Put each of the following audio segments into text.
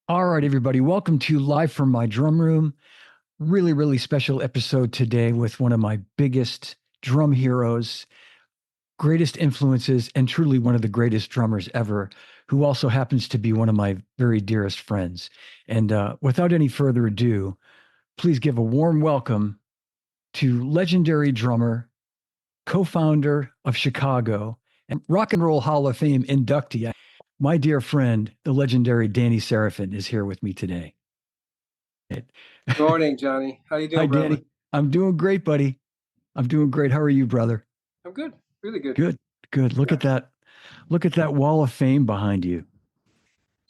All right, everybody, welcome to Live from My Drum Room. Really, really special episode today with one of my biggest drum heroes, greatest influences, and truly one of the greatest drummers ever, who also happens to be one of my very dearest friends. And without any further ado, please give a warm welcome to legendary drummer, co-founder of Chicago, and Rock and Roll Hall of Fame inductee. My dear friend, the legendary Danny Seraphine, is here with me today. Good morning, Johnny. How you Hi, doing, brother? Danny. I'm doing great, buddy. I'm doing great. How are you, brother? I'm good. Really good. Good, good. Look Yeah. at that. Look at that wall of fame behind you.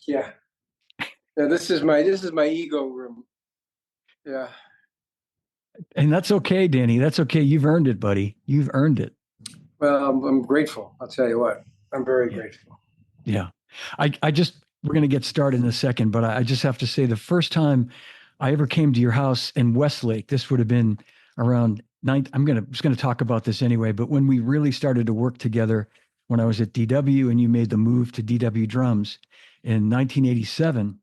Yeah. Yeah, this is my ego room. Yeah. And that's okay, Danny. That's okay. You've earned it, buddy. You've earned it. Well, I'm grateful. I'll tell you what. I'm very Yeah. grateful. Yeah. I just, we're going to get started in a second, but I just have to say the first time I ever came to your house in Westlake, this would have been around just going to talk about this anyway, but when we really started to work together when I was at DW and you made the move to DW drums in 1987,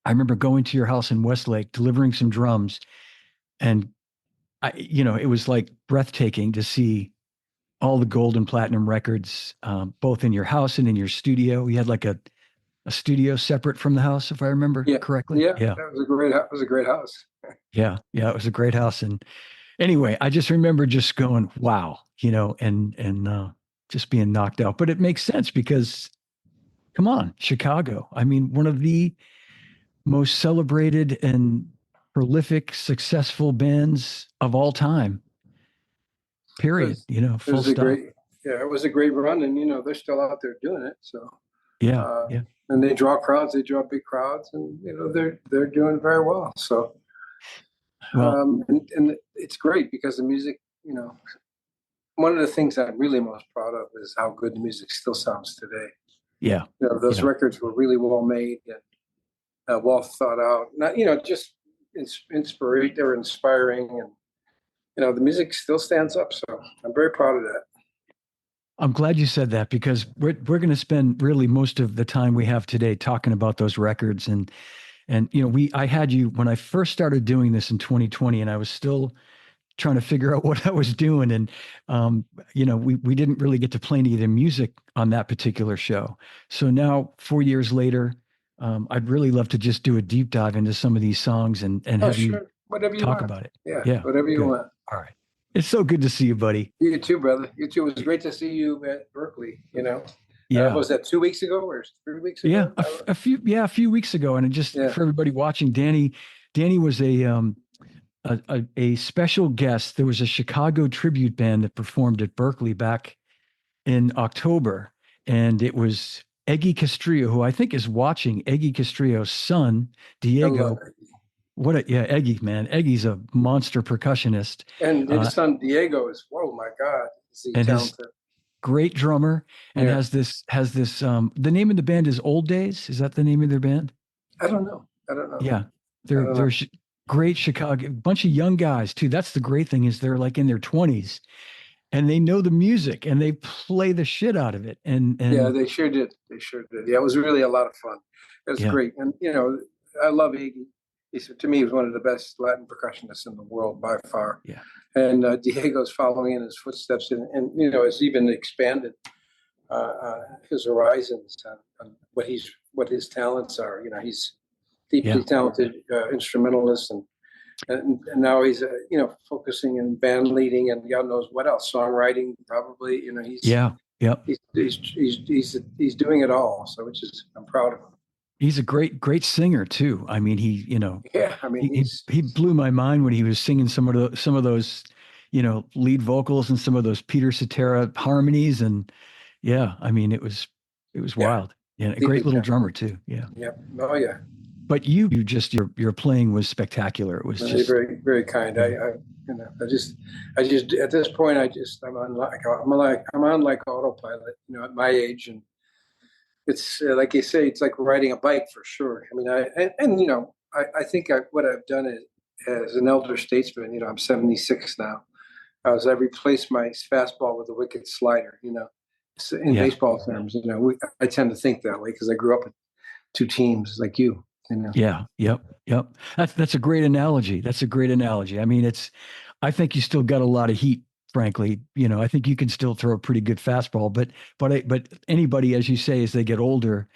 I remember going to your house in Westlake, delivering some drums, and it was like breathtaking to see all the gold and platinum records, both in your house and in your studio. You had like a studio separate from the house, if I remember Yeah. correctly. Yeah. Yeah, That was a great house. yeah. It was a great house, and anyway, I just remember just going, "Wow," and just being knocked out. But it makes sense because, come on, Chicago. I mean, one of the most celebrated and prolific, successful bands of all time. It Period. was it Full was a stop. great yeah, it was a great run, and they're still out there doing it. So Yeah, uh yeah. and they draw crowds, they draw big crowds, and they're doing very well. So Well, and it's great because the music, one of the things I'm really most proud of is how good the music still sounds today. yeah, Those yeah. records were really well made and well thought out. Not, just they're inspiring, and the music still stands up. So I'm very proud of that. I'm glad you said that because we're going to spend really most of the time we have today talking about those records and we I had you when I first started doing this in 2020 and I was still trying to figure out what I was doing and we didn't really get to play any of the music on that particular show. So now 4 years later, I'd really love to just do a deep dive into some of these songs and Oh, have you sure, whatever you talk want. about it. Yeah, Yeah, whatever you good. want. All right. It's so good to see you, buddy. You too, brother. You too. It was great to see you at Berkeley. Yeah. Was that 2 weeks ago or 3 weeks Yeah, ago? a few weeks ago, and it just Yeah. for everybody watching, Danny was a special guest. There was a Chicago tribute band that performed at Berkeley back in October, and it was Eggy Castrillo, who I think is watching. Eggy Castrillo's son, I love Diego. it. Eggy, man. Eggy's a monster percussionist, And uh, his son Diego is, oh my God, is he and his talented? great drummer, and Yeah. has this. The name of the band is Old Days. Is that the name of their band? I don't know. I don't know. Yeah, I they're don't they're know. sh- great Chicago, bunch of young guys too. That's the great thing is they're like in their 20s and they know the music and they play the shit out of it. And Yeah, and they sure did. They sure did. Yeah, it was really a lot of fun. It was yeah, great. And, I love Iggy. To me, he was one of the best Latin percussionists in the world by far. yeah, And Diego's following in his footsteps and has even expanded his horizons on what his talents are. He's deeply yeah, talented instrumentalist, and now he's focusing in band leading and God knows what else, songwriting probably. yeah, yep. He's doing it all. So I'm proud of him. He's a great singer too. I mean, Yeah, I mean he blew my mind when he was singing some of those, lead vocals and some of those Peter Cetera harmonies. And yeah, I mean, it was yeah, wild. Yeah, a great deeply little talented. drummer too. Yeah. Yeah, oh yeah, But your playing was spectacular. It was very just, very very kind. yeah, I just at this point I'm on like autopilot. At my age, and it's like you say, it's like riding a bike for sure. I mean, I think what I've done is, as an elder statesman, I'm 76 now. I replaced my fastball with a wicked slider. In yeah, baseball terms, I tend to think that way because I grew up two teams like you know. Yeah. Yep. Yep. That's a great analogy. That's a great analogy. I mean, I think you still got a lot of heat, frankly. I think you can still throw a pretty good fastball, but anybody, as you say, as they get older,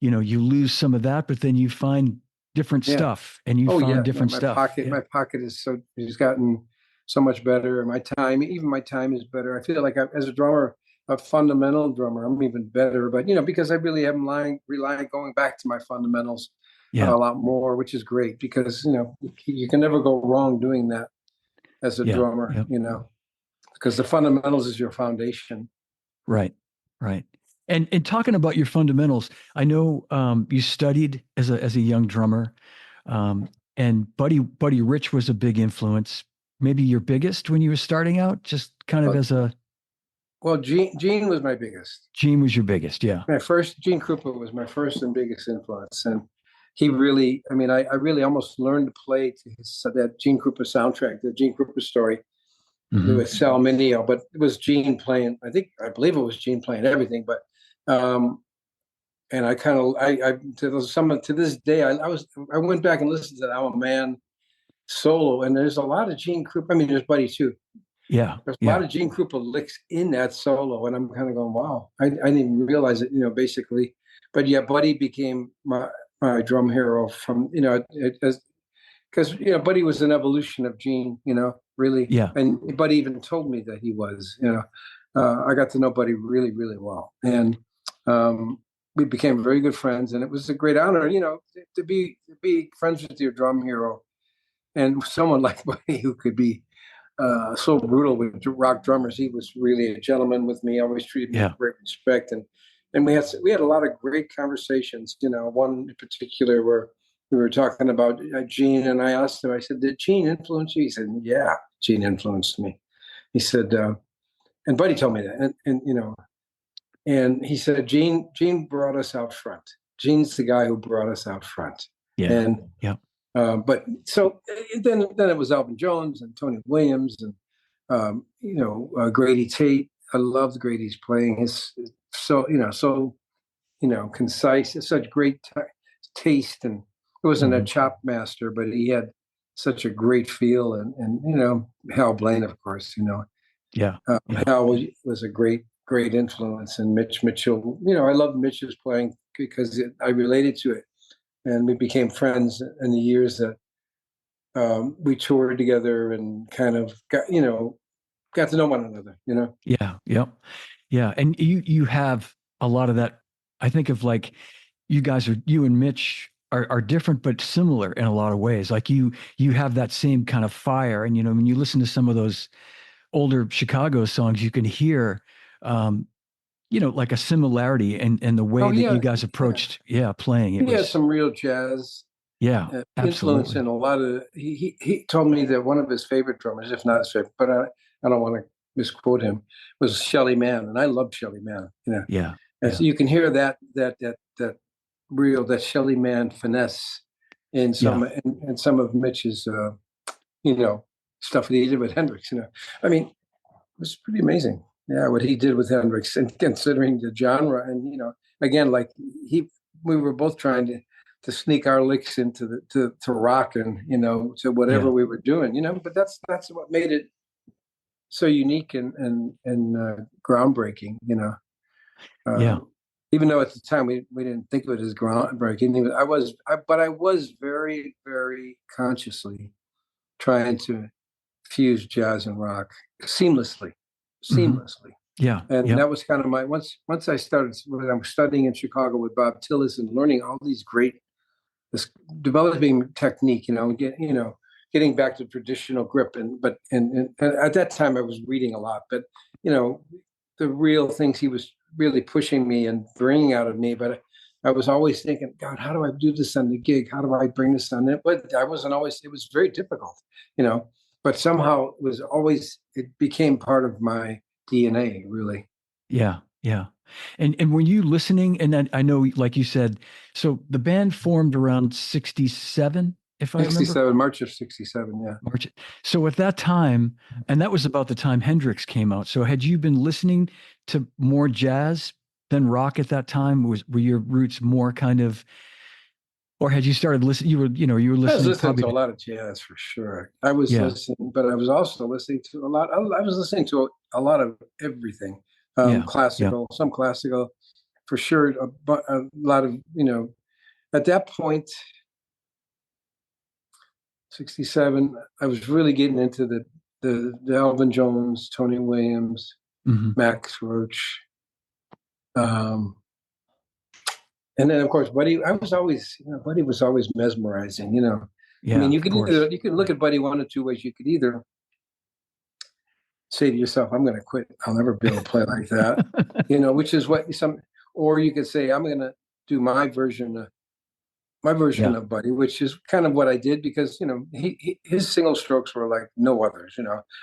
you lose some of that, but then you find different Yeah. stuff and you Oh find yeah. different stuff. My pocket has gotten so much better. Even my time is better. I feel like as a drummer, a fundamental drummer, I'm even better. But because I really am relying going back to my fundamentals a Yeah. lot more, which is great because you can never go wrong doing that as a Yeah. drummer. Yeah. Because the fundamentals is your foundation. Right. Right. And talking about your fundamentals, I know you studied as a young drummer, um, and Buddy Rich was a big influence. Maybe your biggest when you were starting out, just kind of Well, as a well, Gene was my biggest. Gene was your biggest. Yeah. My first Gene Krupa was my first and biggest influence, and he really, I mean, I really almost learned to play to that Gene Krupa soundtrack, the Gene Krupa story Hmm. with Sal Mineo, but it was Gene playing. I believe it was Gene playing everything, but um, and I kind of to this day I went back and listened to I'm a Man solo, and there's a lot of Gene Krupa. I mean, there's Buddy too. Yeah. There's a lot Yeah. of Gene Krupa licks in that solo, and I'm kind of going, wow, I didn't even realize it, basically. But yeah, Buddy became my drum hero from, because, Buddy was an evolution of Gene, really. Yeah. And Buddy even told me that he was, I got to know Buddy really, really well. And we became very good friends, and it was a great honor, to be friends with your drum hero and someone like Buddy who could be so brutal with rock drummers. He was really a gentleman with me. Always treated me Yeah. with great respect, and we had a lot of great conversations. One in particular where we were talking about Gene, and I asked him. I said, "Did Gene influence you?" He said, "Yeah, Gene influenced me." He said, and Buddy told me that, and he said, Gene brought us out front. Gene's the guy who brought us out front, Yeah. and Yeah. but so then it was Elvin Jones and Tony Williams and Grady Tate. I loved Grady's playing. His concise. It's such great taste, and he wasn't a Hmm. chop master, but he had such a great feel. And Hal Blaine, of course. Yeah. Yeah. Hal was a great influence, and Mitch Mitchell. I loved Mitch's playing because I related to it, and we became friends in the years that we toured together and kind of got to know one another. Yeah. Yeah. Yeah. And you have a lot of that. I think of like you and Mitch are different but similar in a lot of ways. Like you have that same kind of fire. And when you listen to some of those older Chicago songs, you can hear um, like a similarity and the way Oh that you yeah, guys yeah. approached, playing. It He had was, some real jazz influence absolutely. in a lot of. He told me that one of his favorite drummers, if not his favorite, but I don't want to misquote him, was Shelly Manne, and I loved Shelly Manne. Yeah. And Yeah. so you can hear that Shelly Manne finesse in Yeah. some of Mitch's you know stuff that he did with Hendrix. I mean, it was pretty amazing. Yeah, what he did with Hendrix, and considering the genre, and again, like we were both trying to sneak our licks into to rock and to whatever Yeah. we were doing. But that's what made it so unique and groundbreaking. Yeah. Um, Even though at the time we didn't think of it as groundbreaking, but I was very, very consciously trying to fuse jazz and rock seamlessly, Hmm. seamlessly. Yeah. And Yeah. that was kind of my once I started when I was studying in Chicago with Bob Tillis and learning all these great this developing technique, getting back to traditional grip and at that time I was reading a lot, but you know, the real things he was really pushing me and bringing out of me, but I was always thinking, God, how do I do this on the gig? How do I bring this on it? But I wasn't always, it was very difficult, but somehow it became part of my DNA, really. Yeah. Yeah. And were you listening? And then I know, like you said, so the band formed around 67, if I remember. 67, March of 67. Yeah. March. So at that time, and that was about the time Hendrix came out. So had you been listening to more jazz than rock at that time? Were your roots more kind of or had you started listening? You were I was listening listening probably to a to, lot of jazz for sure. I was yeah, listening, but I was also listening to a lot. I was listening to a lot of everything, yeah, yeah. classical, some classical, for sure. A lot of at that point, 67. I was really getting into the Elvin Jones, Tony Williams, Hmm. Max Roach, um, and then of course Buddy. Buddy was always mesmerizing. I Yeah, mean, of course. you can look at Buddy one of two ways. You could either say to yourself, I'm going to quit. I'll never be able to play like that, which is what or you could say, I'm going to do my version Yeah, of Buddy, which is kind of what I did because, his single strokes were like no others.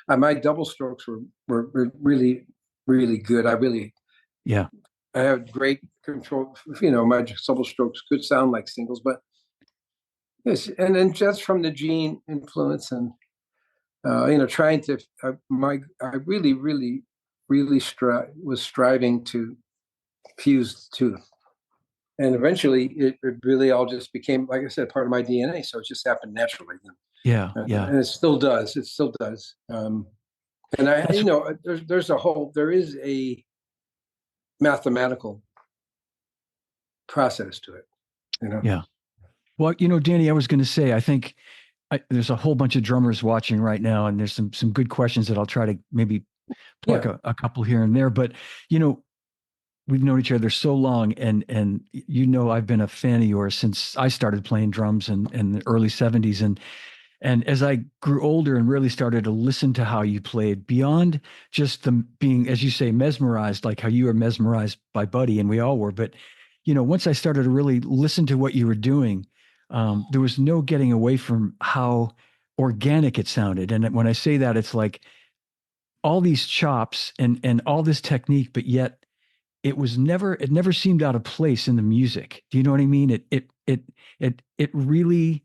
My double strokes were really, really good. yeah. I had great control. My double strokes could sound like singles, but yes. And then just from the gene influence and, trying to, I really, really, really was striving to fuse the two. And eventually it really all just became, like I said, part of my DNA. So it just happened naturally. Yeah, yeah. And it still does. It still does. And That's there is a mathematical process to it. yeah. Well, Danny, I was going to say, I think there's a whole bunch of drummers watching right now, and there's some good questions that I'll try to maybe pluck Yeah. a couple here and there. But you know, we've known each other so long, and I've been a fan of yours since I started playing drums in the early '70s, and as I grew older and really started to listen to how you played, beyond just the being, as you say, mesmerized, like how you were mesmerized by Buddy, and we all were. But, once I started to really listen to what you were doing, there was no getting away from how organic it sounded. And when I say that, it's like all these chops and all this technique, but yet it never seemed out of place in the music. Do you know what I mean? It really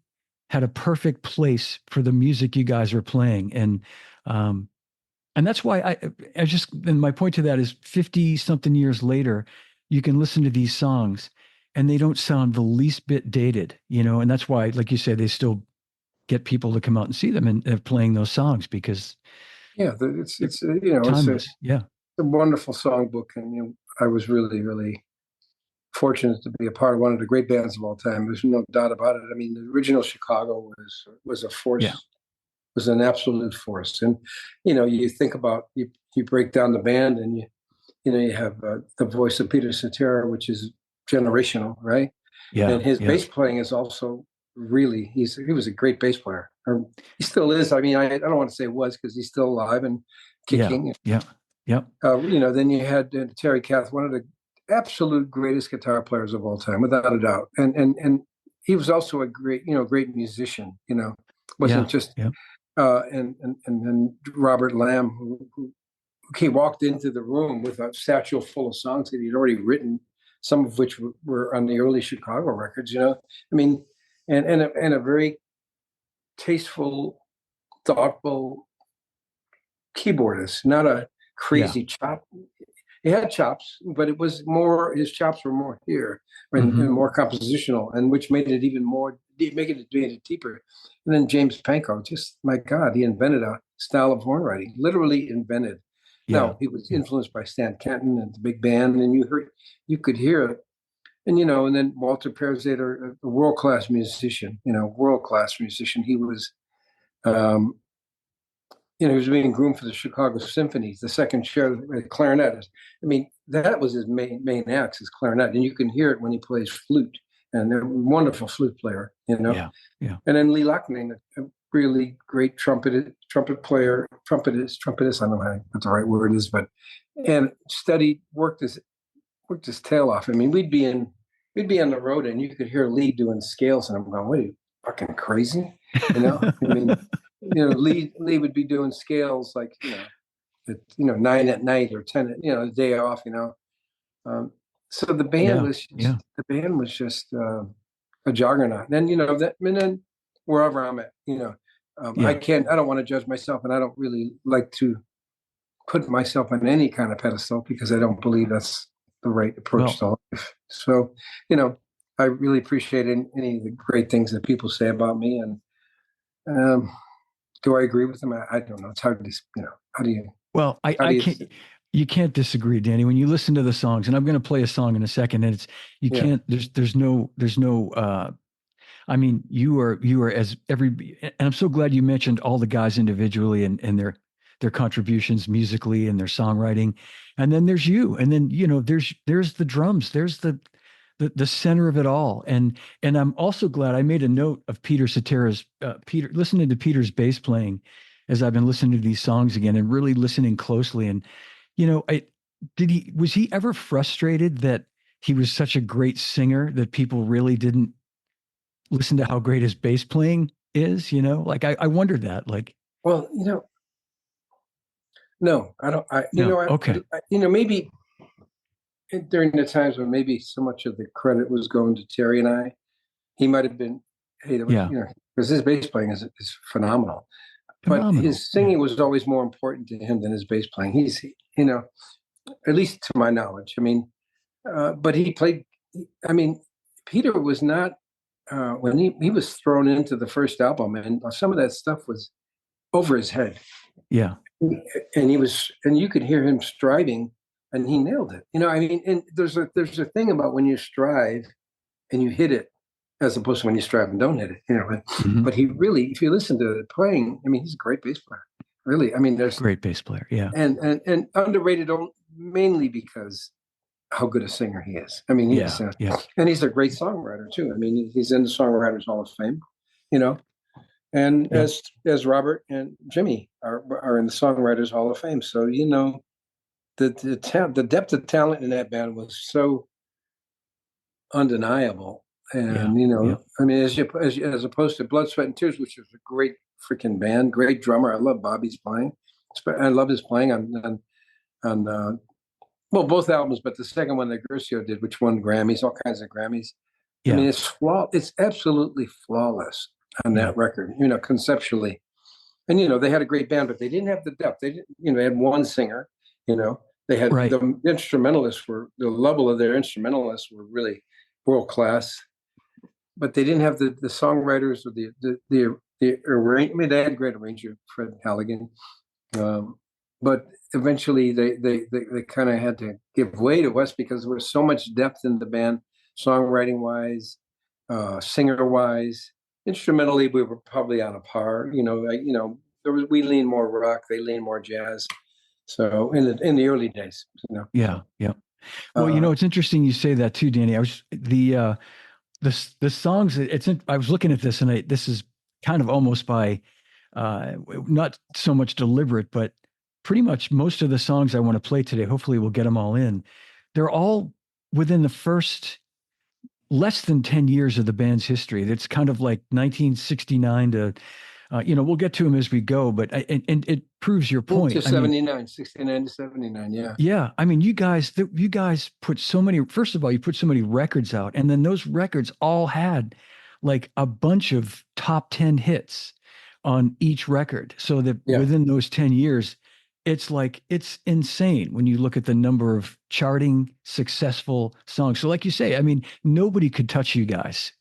had a perfect place for the music you guys were playing. Um and that's why and my point to that is 50 something years later, you can listen to these songs and they don't sound the least bit dated, and that's why, like you say, they still get people to come out and see them and playing those songs because Yeah. they're It's timeless. Yeah. a wonderful songbook. And, I was really, really fortunate to be a part of one of the great bands of all time. There's no doubt about it. I mean, the original Chicago was a Yeah. force, was an absolute force. And you think about you break down the band, and you have the voice of Peter Cetera, which is generational, right? Yeah. And his Yeah. bass playing is also really he was a great bass player. Or he still is. I mean, I don't want to say was because he's still alive and Yeah. kicking. Yeah. Yeah. Then you had Terry Kath, one of the absolute greatest guitar players of all time, without a doubt. And he was also a great musician. Wasn't Yeah. just Yeah. and then Robert Lamb, who he walked into the room with a satchel full of songs that he'd already written, some of which were on the early Chicago records. I mean, and a very tasteful, thoughtful keyboardist, not a Yeah. crazy chop. He had chops, but it was more, his chops were more here and Hmm. more compositional, and which made it even more, made it deeper. And then James Pankow, just my God, he invented a style of horn writing, literally invented. Yeah. Now he was Yeah. influenced by Stan Kenton and the big band, and you could hear it. And and then Walter Perzeder, a world class musician, world class musician. Um, he was being groomed for the Chicago Symphonies, the second chair, clarinet. I mean, that was his main axe, his clarinet, and you can hear it when he plays flute. And a wonderful flute player. Yeah. Yeah. And then Lee Loughnane, a really great trumpet player, trumpetist. I don't know what the right word is, but and studied, worked his tail off. I mean, we'd be on the road, and you could hear Lee doing scales, and I'm going, "What are you fucking crazy?" I mean, Lee would be doing scales like at 9 at night or 10 the day off. So Yeah. Yeah. the band was just a juggernaut. And then wherever I'm at, Yeah. I don't want to judge myself, and I don't really like to put myself on any kind of pedestal because I don't believe that's the right approach Well, to life. So, you know, I really appreciate any of the great things that people say about me. And um, do I agree with them? I don't know. It's hard to, how do you, Well, how do I you, can't, you can't disagree, Danny. When you listen to the songs, and I'm going to play a song in a second, and it's, you yeah. can't, there's no, I mean, you are as every, and I'm so glad you mentioned all the guys individually and their contributions musically and their songwriting, and then there's you, and then there's the drums, there's the center of it all, and I'm also glad I made a note of Peter Cetera's Peter listening to Peter's bass playing as I've been listening to these songs again and really listening closely, and I was he ever frustrated that he was such a great singer that people really didn't listen to how great his bass playing is, like I wondered that. Like, Well, no, I don't, no, okay. maybe during the times when maybe so much of the credit was going to Terry and I, he might have been, hey, that was, Yeah. because his bass playing is phenomenal. But Phenomenal. his Yeah. singing was always more important to him than his bass playing. At least to my knowledge. I mean, but he played. I mean, Peter was not when he was thrown into the first album, and some of that stuff was over his head, Yeah. and you could hear him striving, and he nailed it. I mean, and there's a thing about when you strive and you hit it, as opposed to when you strive and don't hit it. Hmm. But he really, if you listen to the playing, I mean, he's a great bass player. Really, I mean, there's Great bass player. Yeah. and underrated mainly because how good a singer he is. I mean, Yeah. Yeah. and he's a great songwriter too. I mean, he's in the Songwriters Hall of Fame, you know, and Yeah. as Robert and Jimmy are in the Songwriters Hall of Fame. So the depth of talent in that band was so undeniable. Yeah. And Yeah. I mean, as opposed to Blood, Sweat, and Tears, which is a great freaking band, great drummer. I love Bobby's playing. I love his playing on well, both albums, but the second one that Gercio did, which won Grammys, all kinds of Grammys. I Yeah. mean, it's absolutely flawless on Yeah. that record, conceptually. And they had a great band, but they didn't have the depth. They didn't, they had one singer, you know. They had Right. the instrumentalists were the level of their instrumentalists were really world class, but they didn't have the songwriters or the arrangement. They had a great arranger, Fred Halligan, but eventually they kind of had to give way to us because there was so much depth in the band, songwriting wise, singer wise. Instrumentally, we were probably on a par. We lean more rock, they lean more jazz. So in the early days, Yeah. Yeah. Well, uh, it's interesting you say that too, Danny. I was the songs. I was looking at this, and this is kind of almost by not so much deliberate, but pretty much most of the songs I want to play today. Hopefully, we'll get them all in. They're all within the first less than 10 years of the band's history. That's kind of like 1969 to, we'll get to them as we go, but and it proves your to point. I mean, 69 to 79, yeah. yeah, I mean, you guys put so many, first of all, you put so many records out, and then those records all had like a bunch of top 10 hits on each record. So that Yeah. within those 10 years, it's insane when you look at the number of charting successful songs. So like you say, I mean, nobody could touch you guys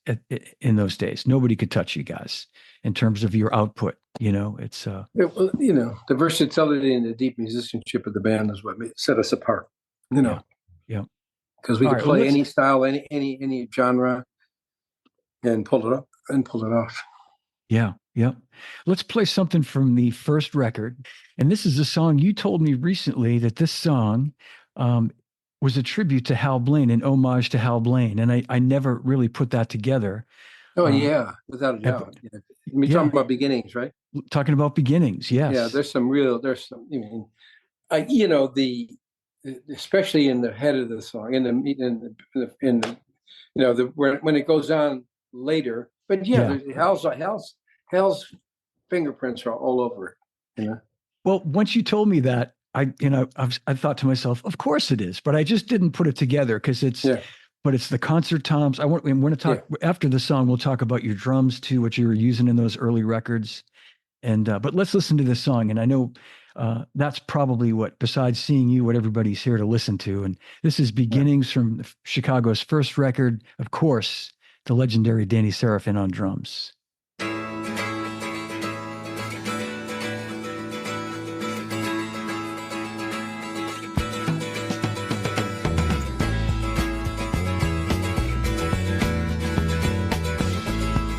in those days. Nobody could touch you guys in terms of your output. It's Well, the versatility and the deep musicianship of the band is what set us apart. yeah, yeah. Because we All could right, well, play any style, any genre, and pull it up and pull it off. yeah, yeah. Let's play something from the first record. And this is a song you told me recently that this song um, was a tribute to Hal Blaine, an homage to Hal Blaine. And I never really put that together. Oh Uh, yeah, without a I- doubt. Yeah. We're talking yeah, about beginnings, right? talking about beginnings. Yeah, Yes. there's some. I mean, the especially in the head of the song, when it goes on later. But yeah, Yeah. Hal's fingerprints are all over it. Well, once you told me that, I thought to myself, of course it is, but I just didn't put it together because Yeah, but it's the concert toms. I'm going to yeah. talk after the song. We'll talk about your drums too, what you were using in those early records. And but let's listen to this song. And I know that's probably what, besides seeing you, what everybody's here to listen to. And this is beginnings from Chicago's first record, of course, the legendary Danny Seraphine on drums.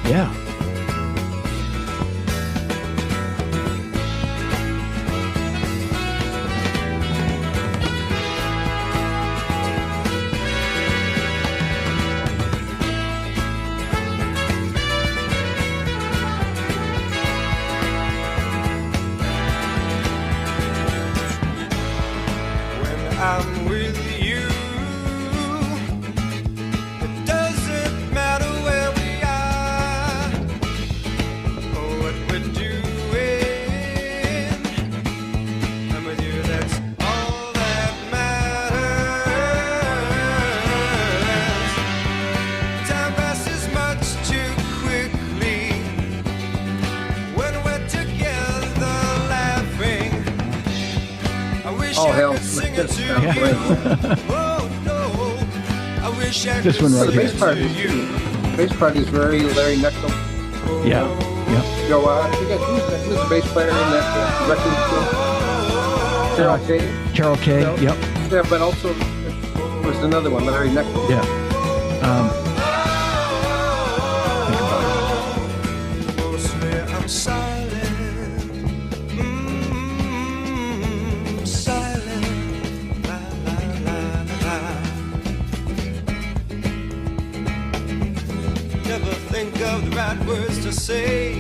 Yeah. I'm with you. It doesn't matter where we are or what we're doing. I'm with you, that's all that matters. Time passes much too quickly when we're together laughing. I wish Oh, I hell. could sing it to Yeah. you. Oh no, I wish I This could one right sing The here. bass it part to is you. bass part is very Larry Knuckle. Yeah. Yeah. You know, I forget who's the bass player in that record deal. Carol Kay. Carol Kay. No. Yep. Yeah, but also there was another one, Larry Knuckle. Yeah. Mostly I'm silent. Silent. La, la, la, la. Never think of the right words to say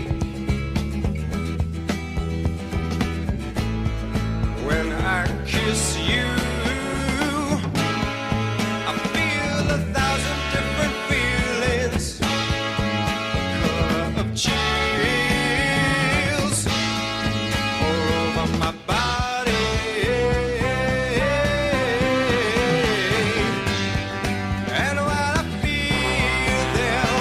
when I kiss you. I feel 1,000 different feelings, color of chills all over my body. And while I feel them,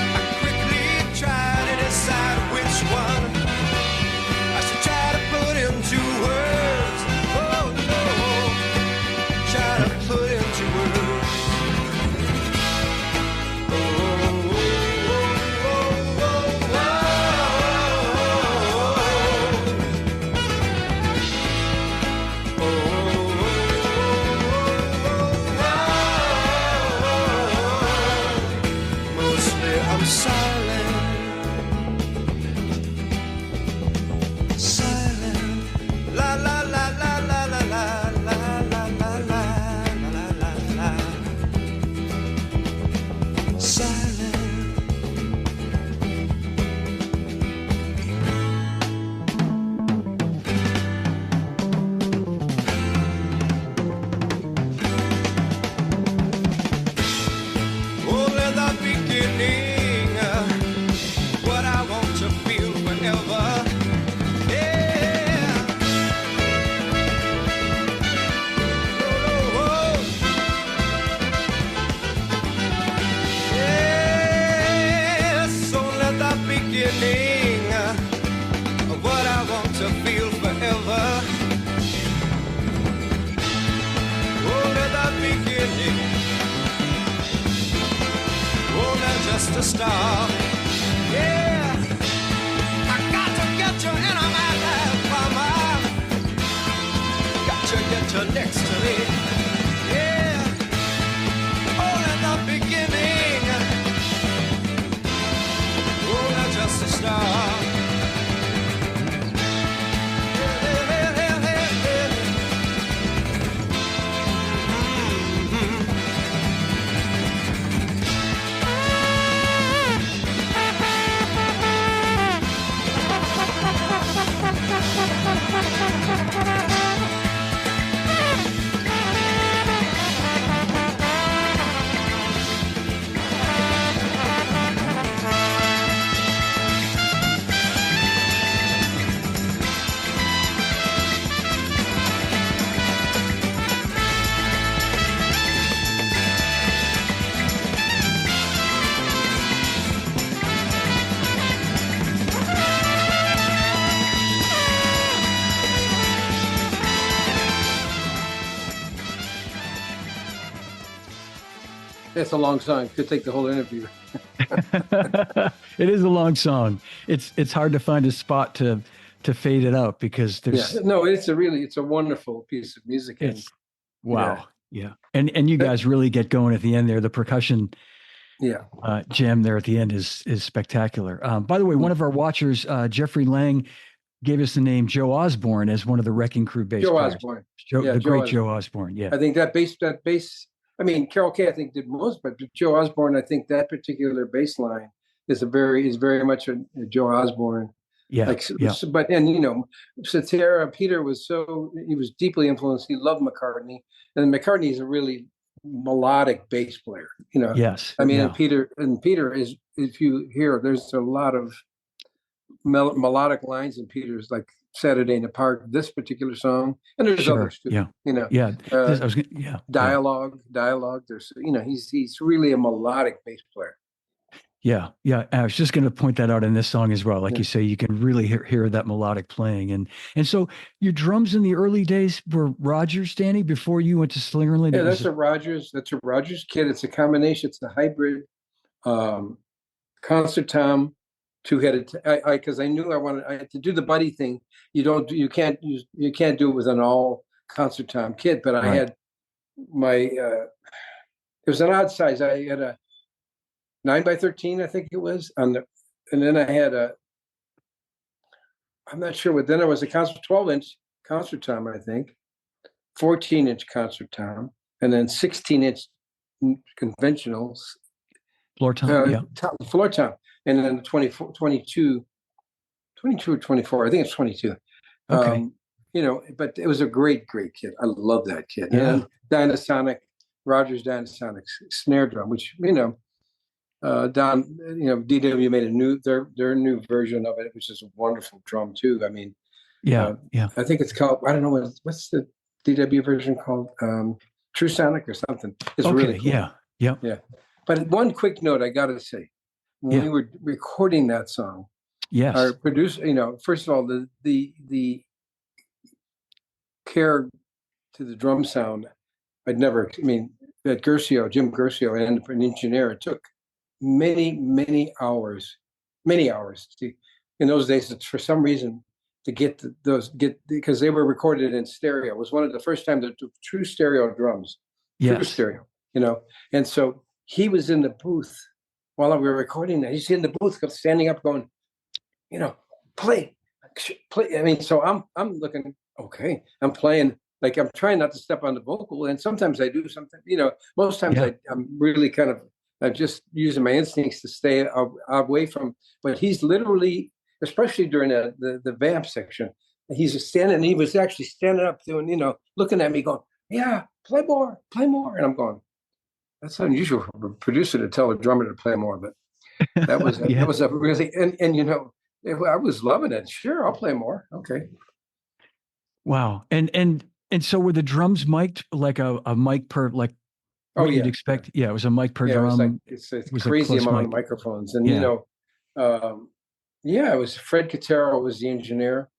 I quickly try to decide which one I should try to put into words. Oh no, try to put into words. Oh, oh, oh, oh, oh, oh. Mostly I'm silent. Silent. La la la la la la la la la la la la la la. Silent. Only the beginning, what I want to feel forever. Yeah. Oh, oh, oh. Yes, only the beginning of what I want to feel forever. Only the beginning. Oh, they're just a start. Yeah, I got to get you in my life, mama. Got to get you next to me. Yeah, all in the beginning. Oh, they're just a start. it's a long song. It could take the whole interview. It is a long song. It's hard to find a spot to fade it out because Yeah, there's no, it's a wonderful piece of music. And it's wow. Yeah. And you guys really get going at the end there. The percussion yeah, jam there at the end is spectacular. By the way, one of our watchers, Jeffrey Lang, gave us the name Joe Osborne as one of the Wrecking Crew bass Joe players. Osborne. The Joe great Osborne. Joe Osborne. Yeah. I think that bass. I mean, Carol Kay, I think, did most, but Joe Osborne, I think that particular bass line is very much a Joe Osborne. Yeah. Like, Yeah. but and Peter he was deeply influenced. He loved McCartney, and McCartney is a really melodic bass player. Yes. I mean, Yeah. and Peter is, if you hear, there's a lot of melodic lines in Peter's, like Saturday in the Park, this particular song, and there's Sure. others too. Yeah. Yeah. Yeah. Dialogue. There's, he's really a melodic bass player. Yeah. Yeah. I was just going to point that out in this song as well. Like Yeah. you say, you can really hear that melodic playing. And so your drums in the early days were Rogers, Danny, before you went to Slingerland? Yeah, that's a Rogers kit. It's a combination. It's a hybrid concert tom, two-headed. Because I knew I had to do the buddy thing. You can't do it with an all concert tom kit. But I had my it was an odd size. I had a 9x13, I think it was, and then I had I'm not sure what. Then there was a 12-inch concert tom, I think, 14-inch concert tom, and then 16-inch conventionals. Floor tom, floor tom, and then 22 or 24. I think it's 22. Okay. But it was a great kit. I love that kit. Yeah. And Rogers Dynasonic snare drum, which DW made their new version of it, which is a wonderful drum too. I mean, I think it's called, I don't know what's the DW version called, True Sonic or something. It's really cool. Yeah. But one quick note, I got to say, when we were recording that song, our producer, first of all, the care to the drum sound, that Jim Guercio, and an engineer, it took many hours in those days, for some reason, to get because they were recorded in stereo. It was one of the first time that true stereo drums, true stereo, and so he was in the booth while we were recording that. He's in the booth standing up going, play. I mean, so I'm looking, okay, I'm playing, like I'm trying not to step on the vocal, and sometimes I do something, most times I'm really I'm just using my instincts to stay away from, but he's literally, especially during the vamp section, he was actually standing up doing, looking at me going, yeah, play more. And I'm going, that's unusual for a producer to tell a drummer to play more, but that was that was a really, and I was loving it. Sure, I'll play more. Okay. Wow. And so were the drums mic'd like a mic per, like, what you'd expect? Yeah, it was a mic per drum. It's crazy amount of microphones. And, it was Fred Catero was the engineer.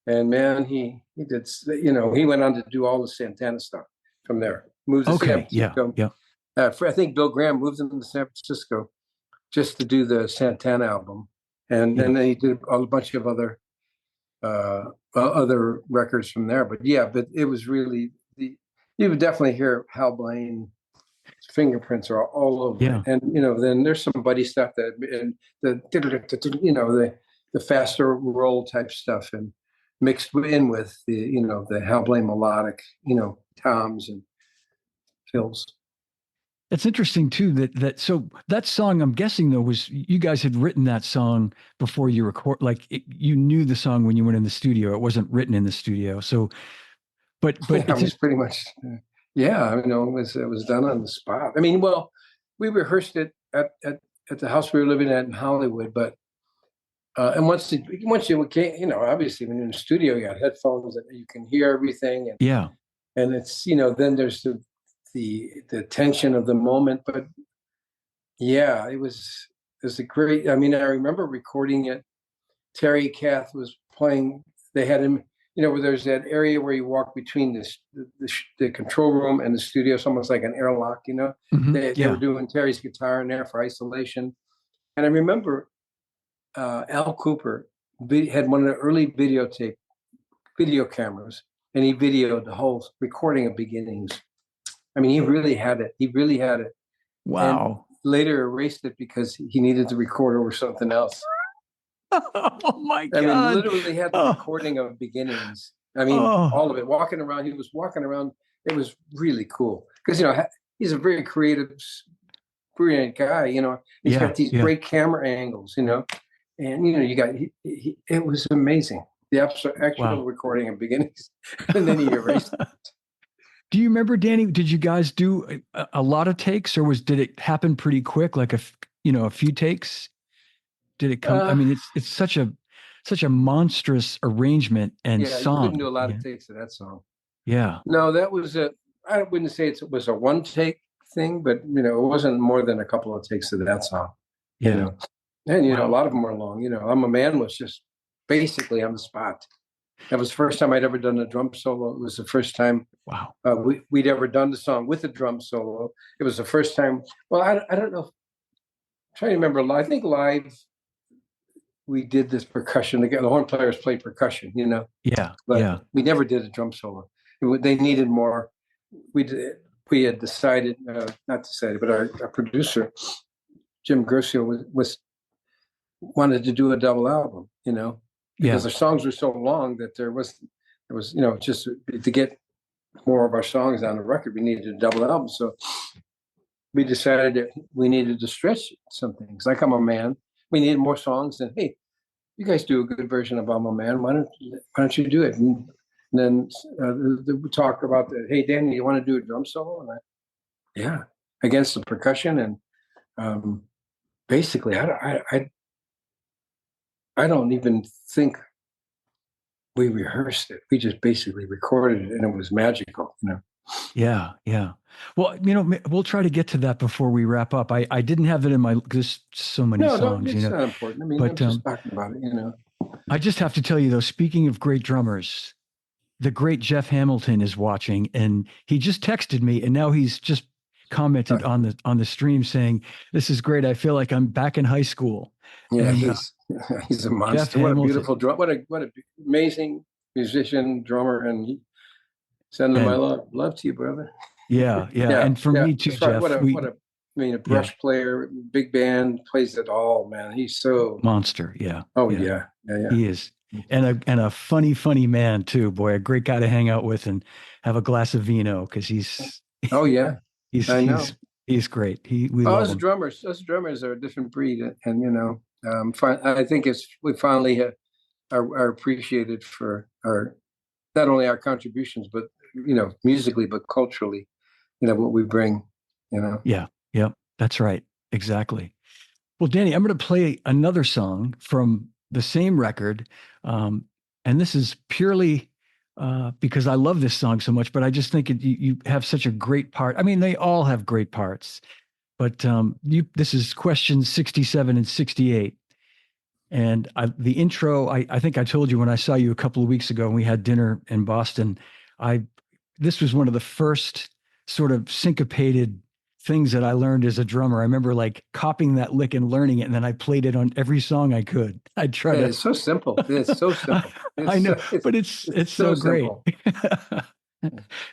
And man, he did, he went on to do all the Santana stuff from there. Moved to San Francisco. Yeah. I think Bill Graham moved him to San Francisco just to do the Santana album. And then he did a bunch of other records from there. But it was really, you would definitely hear Hal Blaine fingerprints are all over it. And then there's some buddy stuff and the faster roll type stuff, and mixed in with the Hal Blaine melodic toms and fills. It's interesting too so that song, I'm guessing though, was you guys had written that song before you record, like you knew the song when you went in the studio. It wasn't written in the studio. So but it was pretty much it was done on the spot. I mean, well, we rehearsed it at the house we were living at in Hollywood, but and once you came, obviously when you're in the studio, you got headphones and you can hear everything, and it's then there's the tension of the moment. But it was a great, I mean, I remember recording it. Terry Kath was playing, they had him, where there's that area where you walk between the control room and the studio. It's almost like an airlock, They were doing Terry's guitar in there for isolation. And I remember Al Cooper had one of the early video cameras, and he videoed the whole recording of Beginnings. I mean, he really had it. Wow. And later erased it because he needed to record over something else. Oh my God. I mean, literally had the recording of Beginnings. I mean, all of it. Walking around, he was walking around. It was really cool because, he's a very creative, brilliant guy. He's got these great camera angles, and, you got, it was amazing. The actual recording of Beginnings. And then he erased it. Do you remember, Danny, did you guys do a lot of takes, or did it happen pretty quick? Like a few takes? Did it come? I mean, it's such a monstrous arrangement and song. You couldn't do a lot of takes of that song. Yeah. No, that was I wouldn't say it was a one take thing, but it wasn't more than a couple of takes of that song. Yeah. And a lot of them were long. I'm a Man was just basically on the spot. That was the first time I'd ever done a drum solo. It was the first time we'd ever done the song with a drum solo. It was the first time. Well, I don't know. I'm trying to remember. I think live we did this percussion. The horn players played percussion, Yeah. But we never did a drum solo. They needed more. We had decided, not decided, but our producer, Jim Gersio, wanted to do a double album, because the songs were so long that there was just to get more of our songs on the record, we needed a double album. So we decided that we needed to stretch some things. Like I'm a Man, we needed more songs. And hey, you guys do a good version of I'm a Man. Why don't you do it? And then we talked about that. Hey, Danny, you want to do a drum solo? And against the percussion. And basically, I don't even think we rehearsed it. We just basically recorded it, and it was magical, Yeah. Well, we'll try to get to that before we wrap up. I didn't have it in my, there's so many songs, it's not important. I mean, I'm just talking about it, I just have to tell you though, speaking of great drummers, the great Jeff Hamilton is watching, and he just texted me, and now he's just commented on the stream saying, "This is great. I feel like I'm back in high school." Yeah, and, he's a monster. Jeff what Hamilton. A beautiful drum. What a amazing musician, drummer, and send him my love to you, brother. Yeah. And for me too, Jeff. A brush player, big band, plays it all, man. He's so monster. Yeah. Oh yeah. He is. And a funny man too, boy, a great guy to hang out with and have a glass of vino, because he's he's great. We love us him. Drummers are a different breed, and I think we finally are appreciated for our not only our contributions, but musically, but culturally, what we bring. Yeah, that's right, exactly. Well, Danny, I'm going to play another song from the same record. And this is purely because I love this song so much, but I just think you have such a great part. I mean, they all have great parts, but this is questions 67 and 68. And the intro, I think I told you when I saw you a couple of weeks ago and we had dinner in Boston, this was one of the first sort of syncopated things that I learned as a drummer. I remember like copying that lick and learning it, and then I played it on every song I could. I'd try to. It's so simple. It's so simple. I know, but it's so great.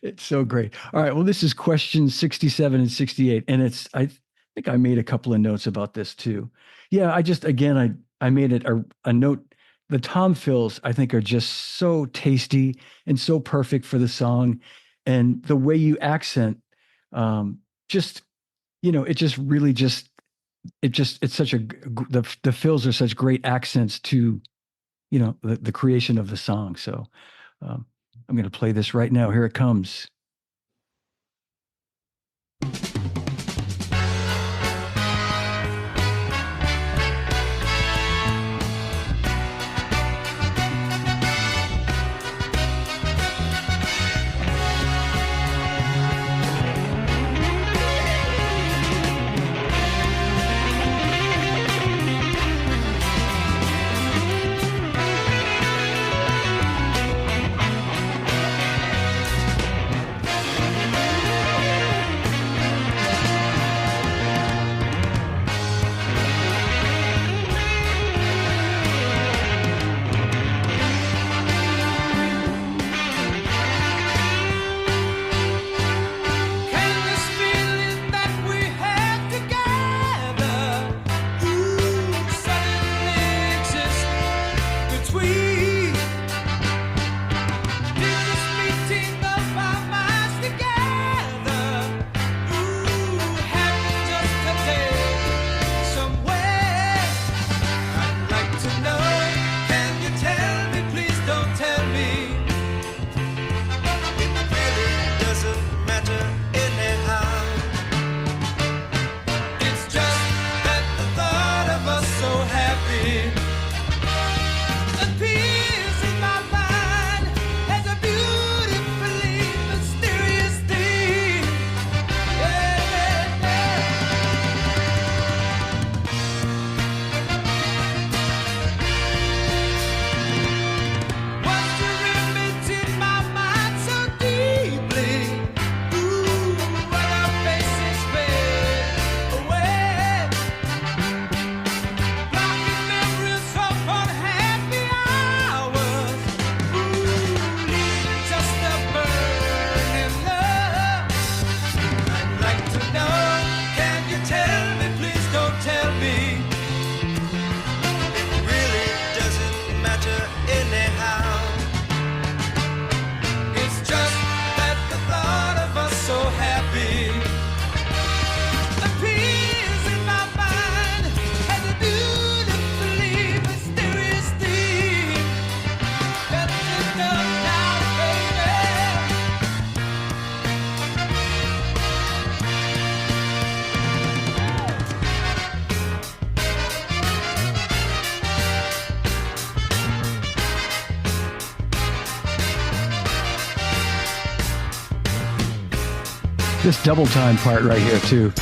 It's so great. All right. Well, this is question 67 and 68, and I think I made a couple of notes about this too. Yeah, I made it a note. The tom fills, I think, are just so tasty and so perfect for the song, and the way you accent. It's such the fills are such great accents to, the creation of the song. So I'm going to play this right now. Here it comes. This double time part right here too.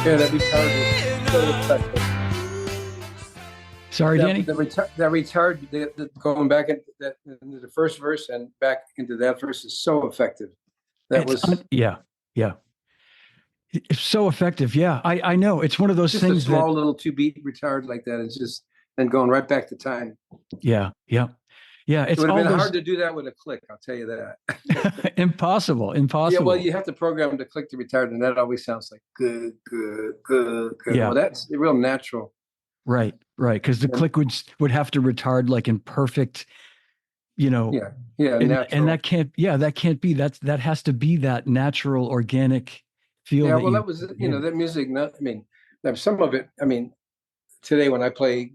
Yeah, that retard is so effective. Sorry, Danny. That retard, going back into the first verse and back into that verse is so effective. Yeah. It's so effective. Yeah, I know. It's one of those just things a small little 2-beat retard like that. It's just and going right back to time. Yeah. It It's would have been all hard to do that with a click. I'll tell you that. impossible. Yeah, well, you have to program to click the retard, and that always sounds like good. Yeah. Well, that's real natural. Right. Because the click would have to retard like in perfect, Yeah, and that can't be that has to be that natural organic feel. Yeah, well, that was that music. Some of it. Today when I play,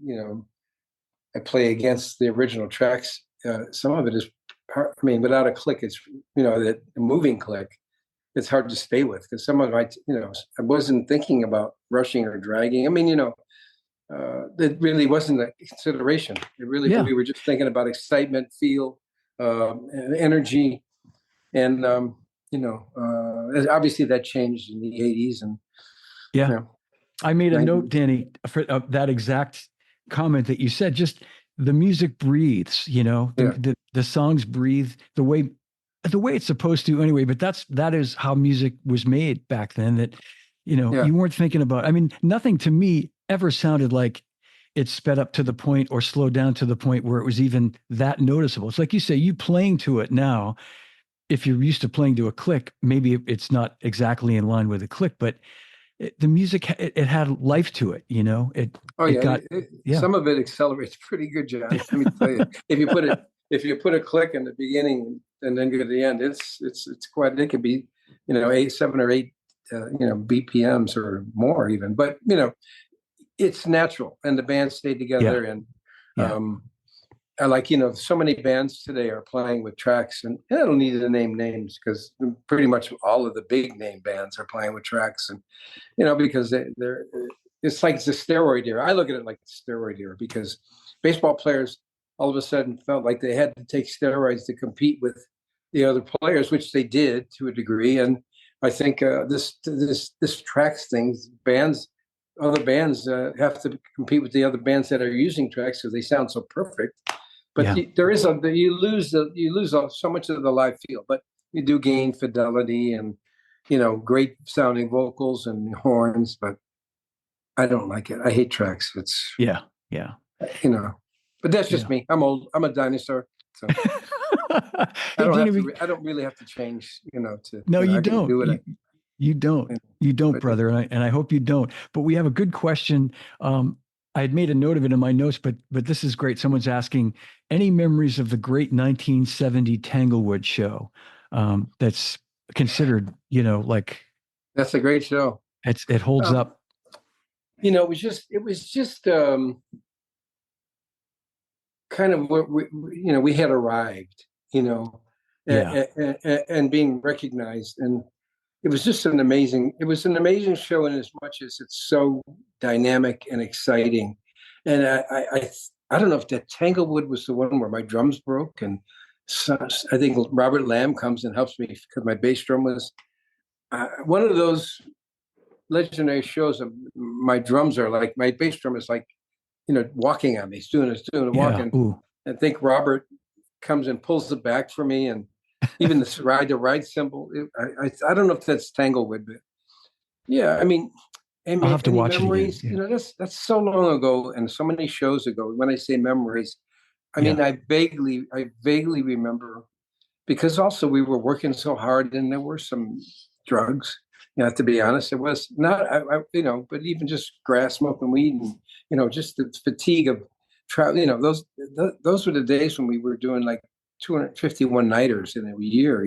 I play against the original tracks. Some of it is, without a click, it's that moving click. It's hard to stay with because some of I wasn't thinking about rushing or dragging. It really wasn't a consideration. We were just thinking about excitement, feel, and energy, and obviously that changed in the '80s. And I made a note, Danny, for that exact comment that you said. Just the music breathes, the songs breathe the way it's supposed to anyway. But that is how music was made back then. That you weren't thinking about. Nothing to me ever sounded like it sped up to the point or slowed down to the point where it was even that noticeable. It's like you say, you playing to it now. If you're used to playing to a click, maybe it's not exactly in line with a click, but the music, it had life to it, Some of it accelerates pretty good, John. Let me tell you, if you put a click in the beginning and then go to the end, it's quite. It could be 7 or 8 BPMs or more even, but it's natural, and the band stayed together. And I like so many bands today are playing with tracks, and I don't need to name names because pretty much all of the big name bands are playing with tracks, and because they're it's like the steroid era. I look at it like the steroid era because baseball players all of a sudden felt like they had to take steroids to compete with the other players, which they did to a degree. And I think this tracks thing, other bands have to compete with the other bands that are using tracks because they sound so perfect. But you lose so much of the live feel, but you do gain fidelity and great sounding vocals and horns. But I don't like it. I hate tracks. It's But that's just me. I'm old. I'm a dinosaur. So I don't really have to change. No, you don't. You don't, brother, and I hope you don't. But we have a good question. I had made a note of it in my notes, but this is great. Someone's asking, any memories of the great 1970 Tanglewood show? That's considered, that's a great show. It holds up. It was just kind of what we had arrived, and being recognized, and it was just an amazing show in as much as it's so dynamic and exciting. And I don't know if that Tanglewood was the one where my drums broke, and so I think Robert Lamb comes and helps me because my bass drum was one of those legendary shows of my drums are like, my bass drum is like, walking on me. He's doing a walking. Ooh. I think Robert comes and pulls it back for me, and even the ride cymbal. I don't know if that's Tanglewood, but yeah, I'll have to watch memories, it again. That's so long ago and so many shows ago. When I say memories, I Yeah. mean, I vaguely remember because also we were working so hard and there were some drugs. You know, to be honest, it was not, but even just grass, smoking weed, and just the fatigue of travel. Those were the days when we were doing like 251 nighters in a year.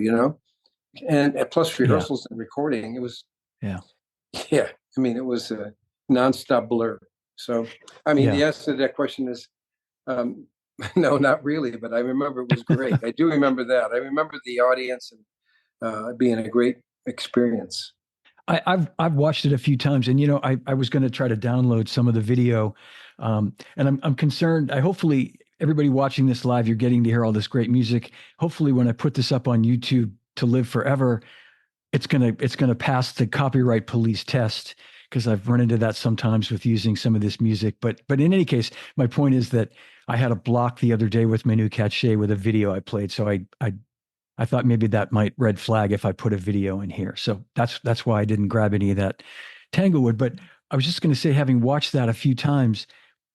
And plus Yeah. rehearsals and recording. It was, Yeah. yeah. I mean, it was a nonstop blur. So, I mean, Yeah. the answer to that question is um, no, not really, but I remember it was great. I do remember that. I remember the audience and being a great experience. I've watched it a few times, and I was going to try to download some of the video, and I'm concerned. I hopefully everybody watching this live, you're getting to hear all this great music. Hopefully, when I put this up on YouTube to live forever, it's gonna pass the copyright police test, because I've run into that sometimes with using some of this music. But in any case, my point is that I had a block the other day with my new cachet with a video I played, so I thought maybe that might red flag if I put a video in here. So that's why I didn't grab any of that Tanglewood. But I was just going to say, having watched that a few times,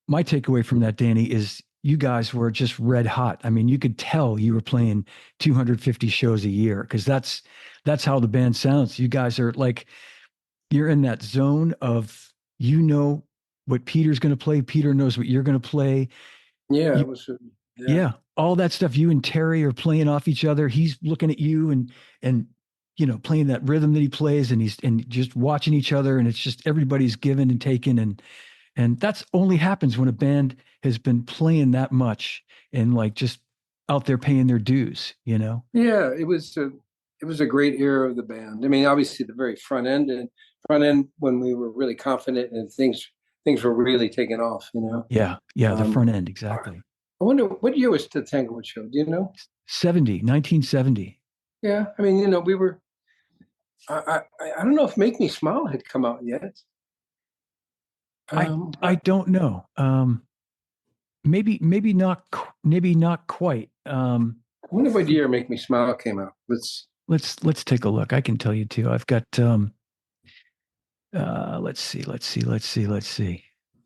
my takeaway from that, Danny, is you guys were just red hot. I mean, you could tell you were playing 250 shows a year, because that's how the band sounds. You guys are like, you're in that zone of, what Peter's going to play. Peter knows what you're going to play. Yeah, You, it was. Yeah, yeah, all that stuff. You and Terry are playing off each other. He's looking at you and playing that rhythm that he plays, and he's and just watching each other, and it's just everybody's giving and taking, and that's only happens when a band has been playing that much and like just out there paying their dues. yeah. It was a great era of the band. I mean, obviously the very front end when we were really confident and things were really taking off. Yeah, yeah, the Um, front end, I exactly. wonder what year was the Tanglewood show? Do you know? 1970. Yeah, I mean, we were. I don't know if "Make Me Smile" had come out yet. I I I don't know. Maybe not quite. wonder what year "Make Me Smile" came out. Let's take a look. I can tell you too. I've got let's see, let's see, let's see, let's see.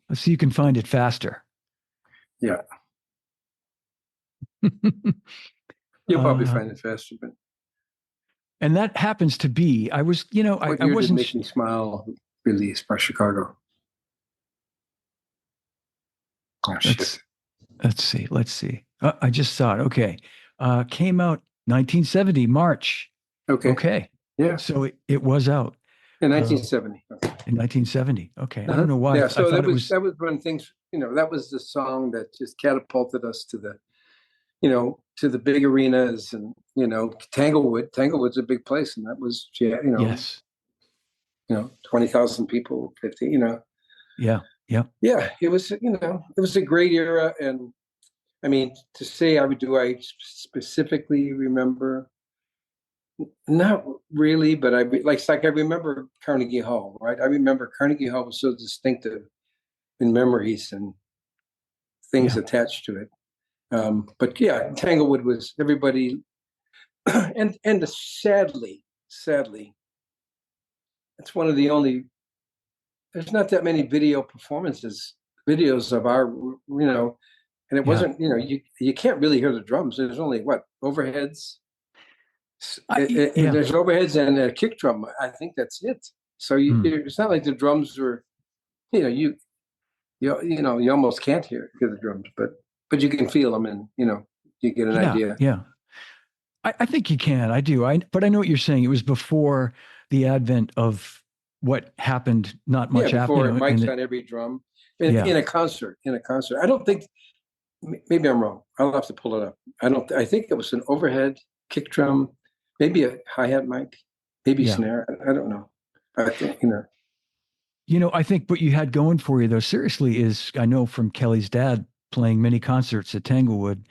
Let's see, you can find it faster. Yeah, you'll probably uh, find it faster. But and that happens to be, I was, what I year did wasn't, "Make Me Smile" released by Chicago? Oh shit. let's, let's see. I just saw it. Okay. Came out 1970, March. Okay. Okay. Yeah, So it was out in uh, 1970. in 1970. Okay. I Uh-huh. don't know why. Yeah, I so thought it was, that was when things, that was the song that just catapulted us to the big arenas and Tanglewood. Tanglewood's a big place, and that was yeah, yes. 20,000 people, 50. Yeah. Yeah. Yeah, it was a great era, and I mean to say I specifically remember. Not really, but it's like I remember Carnegie Hall, right? I remember Carnegie Hall was so distinctive in memories and things Yeah. attached to it. But yeah, Tanglewood was everybody, and sadly, it's one of the only. There's not that many videos of our, and it Yeah. wasn't, you can't really hear the drums. There's only what overheads. Yeah. There's overheads and a kick drum. I think that's it. So Hmm. it's not like the drums were, you know, you almost can't hear the drums, but you can feel them, and you get an Yeah. idea. Yeah. I think you can. I do. But I know what you're saying. It was before the advent of what happened not Yeah, much after, before mics on every drum yeah. in a concert. In a concert, I don't think. Maybe I'm wrong. I'll have to pull it up. I don't. I think it was an overhead kick drum, maybe a hi hat mic, maybe Yeah. snare. I don't know. I think I think what you had going for you, though, seriously, is I know from Kelly's dad playing many concerts at Tanglewood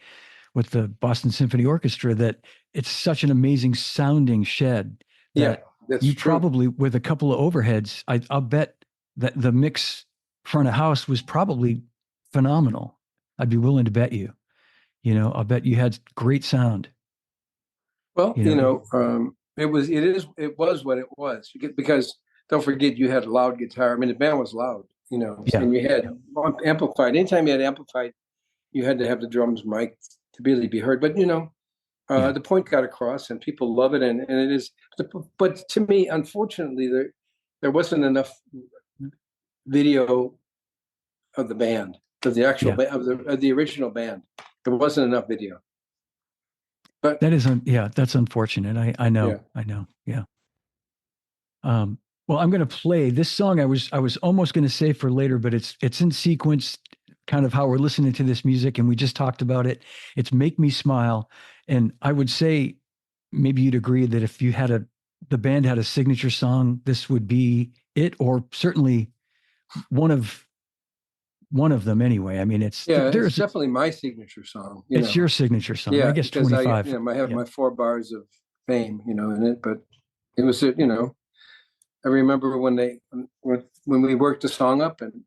with the Boston Symphony Orchestra, that it's such an amazing sounding shed Yeah, that that's you true. probably, with a couple of overheads, I'll bet that the mix front of house was probably phenomenal. I'd be willing to bet you. I'll bet you had great sound. Well, You know, it was what it was. Because don't forget you had a loud guitar. I mean, the band was loud, yeah, and you had amplified. Anytime you had amplified, you had to have the drums mic to really be heard. But Yeah. the point got across, and people love it, and it is. But to me, unfortunately, there wasn't enough video of the band, of the actual Yeah. of the original band. There wasn't enough video. But That's unfortunate. I know. yeah, I know. Yeah. Well, I'm going to play this song. I was almost going to save for later, but it's in sequence, kind of how we're listening to this music, and we just talked about it. It's "Make Me Smile," and I would say maybe you'd agree that if the band had a signature song, this would be it, or certainly one of them anyway. I mean, it's it's definitely my signature song. it's your signature song. Yeah, I guess because 25. I have Yeah. my 4 bars of fame, in it. But it was, I remember when we worked the song up, and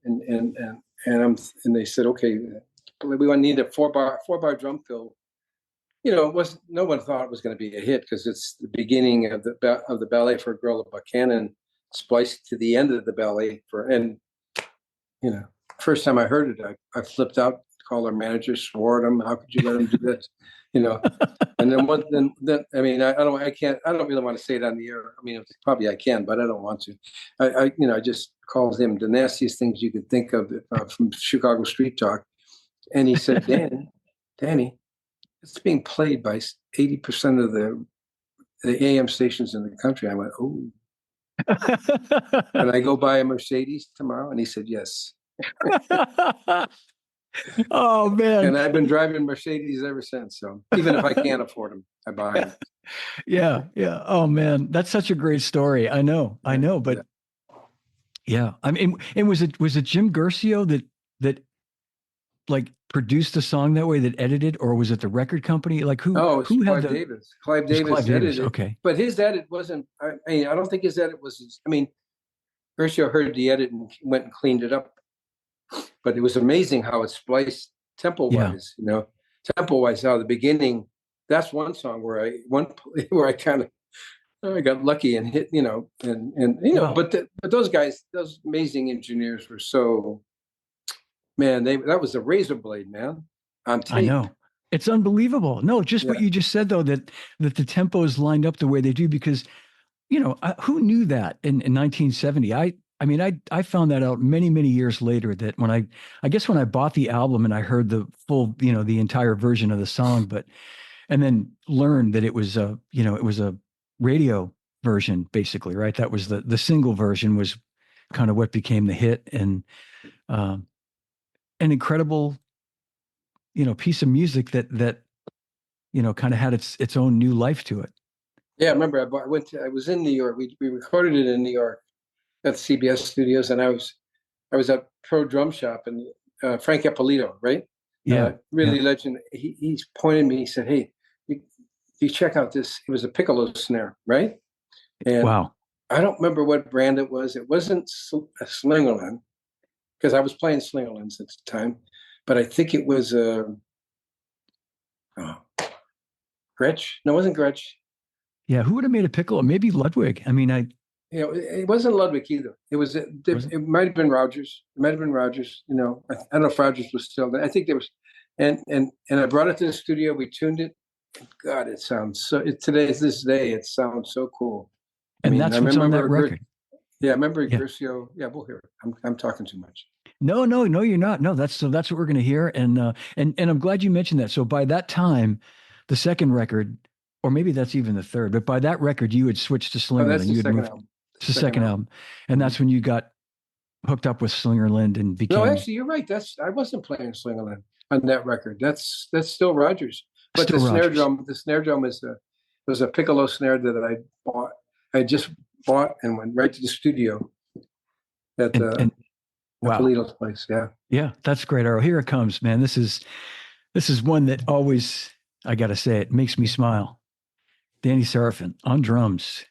they said, okay, we want to need a 4 bar drum fill. No one thought it was going to be a hit because it's the beginning of the ballet for a girl of Buchanan, spliced to the end of the ballet first time I heard it, I flipped out, called our manager, swore at him. How could you let him do this? And then I mean, I don't really want to say it on the air. I mean, probably I can, but I don't want to. I just called him the nastiest things you could think of from Chicago Street Talk. And he said, Danny, it's being played by 80% of the AM stations in the country. I went, oh. And I go buy a Mercedes tomorrow? And he said, yes. Oh man. And I've been driving Mercedes ever since. So even if I can't afford them, I buy them. Yeah. Oh man, that's such a great story. I know, but yeah. I mean, and was it Jim Guercio that like produced the song that way, that edited, or was it the record company? Like who had Clive Davis. Clive Davis edited. Okay. But his edit wasn't, I don't think his edit was, Guercio heard the edit and went and cleaned it up. But it was amazing how it spliced tempo-wise, tempo-wise, how the beginning, that's one song where I kind of, I got lucky and hit, Wow. but those guys, those amazing engineers were so, man, that was a razor blade, man, on tape. I know. It's unbelievable. No, just what you just said though, that the tempos lined up the way they do, because, who knew that in 1970? I mean, I found that out many, many years later, that when I guess when I bought the album and I heard the full, the entire version of the song, and then learned that it was it was a radio version, basically, right? That was the single version was kind of what became the hit, and an incredible, piece of music that kind of had its own new life to it. Yeah, I remember I was in New York. We recorded it in New York at CBS Studios, and I was at Pro Drum Shop, and Frank Ippolito, right? Yeah, really legend. He's pointed me. He said, "Hey, you check out this." It was a piccolo snare, right? And wow. I don't remember what brand it was. It wasn't a Slingerland, because I was playing Slingerlands at the time, but I think it was Gretsch. No, it wasn't Gretsch. Yeah, who would have made a piccolo? Maybe Ludwig. I mean, it wasn't Ludwig either. It might have been Rogers. It might have been Rogers. I don't know if Rogers was still there. I think there was, and I brought it to the studio. We tuned it. God, it sounds so. This day, it sounds so cool. And that's what's on that record. Yeah, I remember Guercio. Yeah, we'll hear it. I'm talking too much. No, you're not. No, that's what we're going to hear. And I'm glad you mentioned that. So by that time, the second record, or maybe that's even the third, but by that record, you had switched to Slingerland. That's the second album. It's the second album. And that's when you got hooked up with Slingerland and became. No, actually, you're right. I wasn't playing Slingerland on that record. That's still Rogers. But the snare drum was a piccolo snare that I just bought and went right to the studio at Polito's place. Yeah, that's great, Arlo. Here it comes, man. This is one that always, I gotta say, it makes me smile. Danny Seraphine on drums.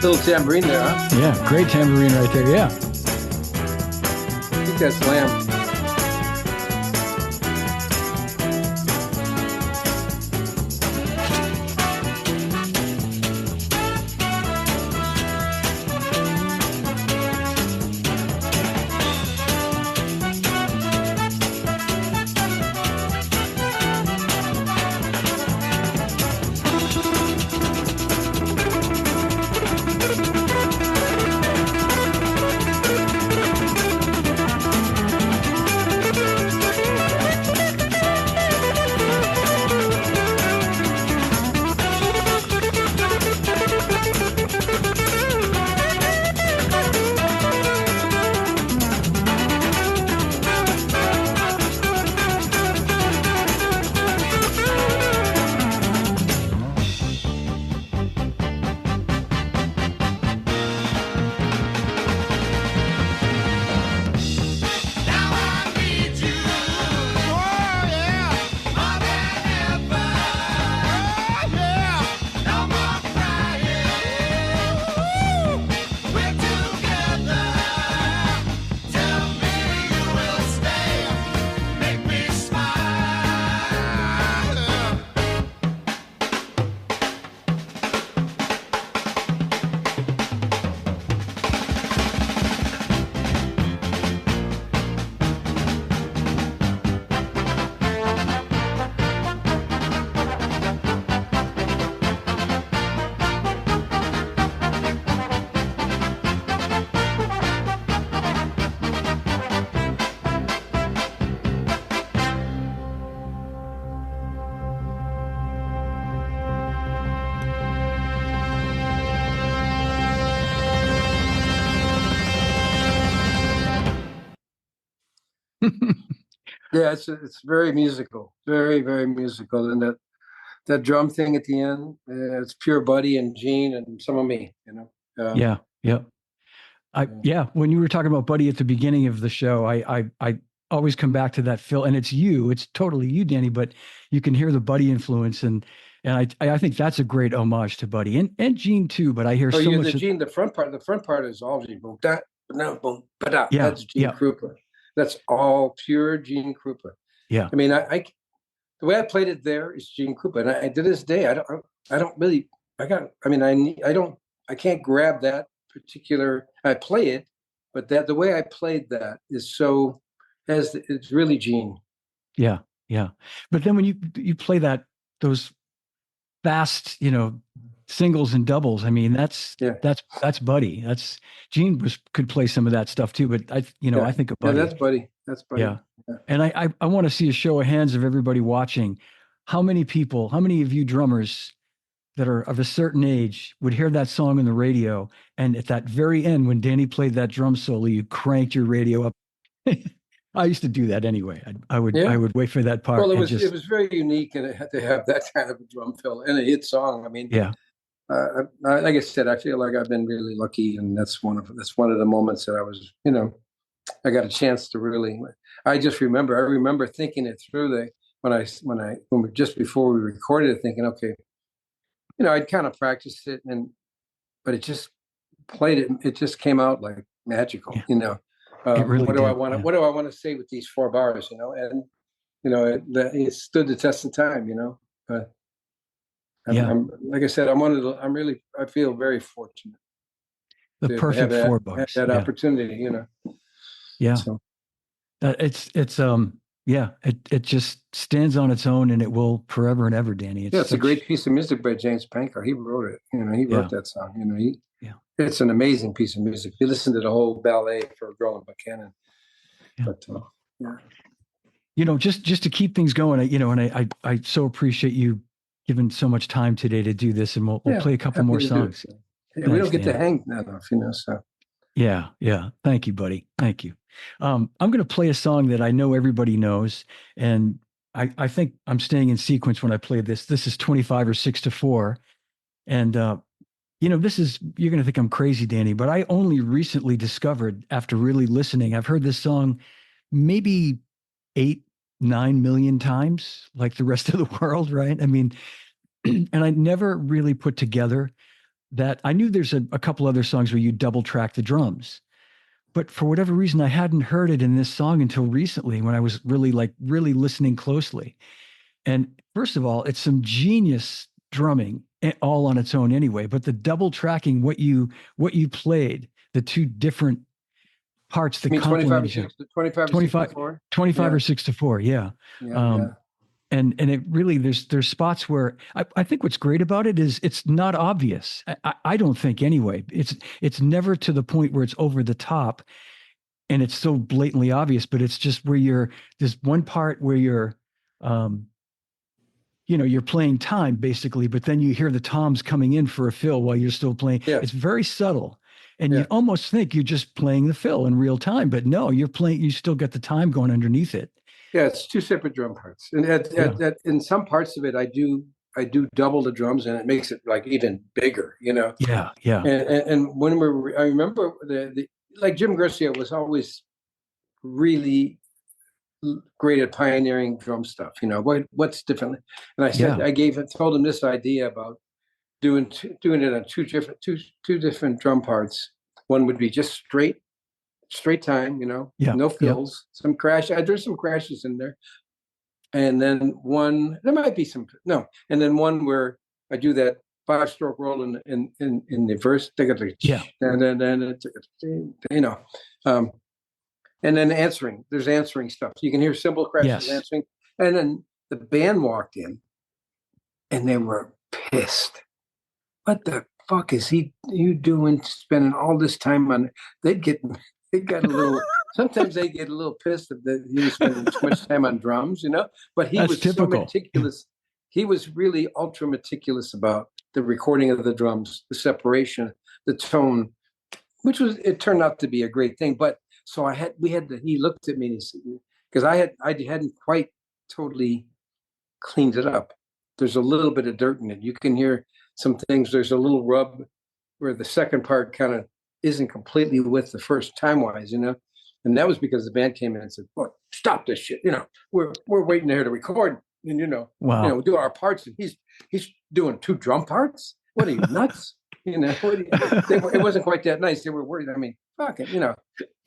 little tambourine there, huh? Yeah, great tambourine right there. Yeah. I think that's Lamb. Now I need you. Oh, yeah. More than ever. Oh, yeah. No more crying. We're together. Tell me you will stay. Make me smile. Yeah, it's very musical, very very musical, and that drum thing at the end, it's pure Buddy and Gene and some of me, you know. Yeah. Yeah. Yeah, when you were talking about Buddy at the beginning of the show, I always come back to that Phil, and it's you, it's totally you, Danny, but you can hear the Buddy influence, and I think that's a great homage to Buddy and Gene too. But I hear Oh, so yeah, much. the Gene, the front part is all Gene. Boom, da, no, boom, ba-da. Yeah, That's Gene yeah, Krupa. That's all pure Gene Krupa. yeah, I mean, the way I played it there is Gene Krupa, and to this day, I don't really, I mean, I can't grab that particular. I play it, but the way I played that is so, it's really Gene. yeah, yeah. But then when you play those fast, singles and doubles, I mean, Yeah, that's Buddy. That's Gene could play some of that stuff too. But yeah, I think of yeah. Buddy. That's Buddy. That's Buddy. Yeah. Yeah. And I want to see a show of hands of everybody watching. How many of you drummers that are of a certain age would hear that song on the radio, and at that very end, when Danny played that drum solo, you cranked your radio up? I used to do that anyway. I Yeah. would wait for that part Well, and it was very unique, and it had to have that kind of a drum fill and a hit song. I mean, yeah, like I said, I feel like I've been really lucky, and that's one of the moments that I was, I got a chance to really. I remember thinking it through. Just before we recorded it, thinking, okay, I'd kind of practiced it, but it just played it. It just came out like magical, yeah. It really what do I did, want to yeah. What do I want to say with these 4 bars? And it stood the test of time. But Yeah. like I said, I feel very fortunate The to perfect have 4 bars. that Yeah. opportunity. Yeah. So It's yeah, it just stands on its own, and it will forever and ever, Danny. it's a great piece of music by James Pankow. He wrote it. He wrote that song. Yeah. It's an amazing piece of music. You listen to the whole ballet for a girl in Buchanan. Yeah. But yeah. Just to keep things going, and I so appreciate you giving so much time today to do this, and we'll play a couple happy more to do it. songs. Yeah, we don't get to Danny. hang enough, so. Yeah, yeah. Thank you, buddy. Thank you. I'm going to play a song that I know everybody knows, and I think I'm staying in sequence when I play this. This is 25 or 6 to 4, and this is, you're going to think I'm crazy, Danny, but I only recently discovered, after really listening, I've heard this song maybe 8, 9 million times, like the rest of the world, right? I mean, and I never really put together that I knew there's a couple other songs where you double track the drums, but for whatever reason, I hadn't heard it in this song until recently when I was really listening closely. And first of all, it's some genius drumming all on its own anyway, but the double tracking what you played, the two different parts I that mean, 25 or complement each other. 6, 25 or 25, 64. 25 Yeah, or 6 to 4. Yeah. yeah. And it really, there's spots where I think what's great about it is it's not obvious. I don't think anyway. It's never to the point where it's over the top and it's so blatantly obvious, but it's just where there's one part where um, you're playing time basically, but then you hear the toms coming in for a fill while you're still playing. Yeah, It's very subtle. And yeah, you almost think you're just playing the fill in real time, but no, you still get the time going underneath it. yeah. It's two separate drum parts, and Yeah. in some parts of it, I do double the drums, and it makes it like even bigger, you know. Yeah. Yeah. And when I remember the like Jim Garcia was always really great at pioneering drum stuff. You know what's different, and Yeah. told him this idea about doing it on two different drum parts. One would be just straight time, Yeah. no Yeah. fills, some crash. There's some crashes in there, and then one there might be some no, and then one where I do that 5-stroke roll in the verse. Yeah. And then you know, um, and then there's answering stuff. You can hear cymbal crashes Yes. answering, and then the band walked in, and they were pissed. What the fuck is you doing? Spending all this time on? They got a little. Sometimes they get a little pissed that he was spending too much time on drums, But he That's was so typical. meticulous. He was really ultra meticulous about the recording of the drums, the separation, the tone, it turned out to be a great thing. But so he looked at me and he said, because I hadn't quite totally cleaned it up. There's a little bit of dirt in it. You can hear some things. There's a little rub where the second part kind of isn't completely with the first time wise, And that was because the band came in and said, "Look, stop this shit. We're waiting here to record, and Wow. do our parts, and he's doing 2 drum parts. What are you nuts? It wasn't quite that nice. They were worried. I mean, fuck it,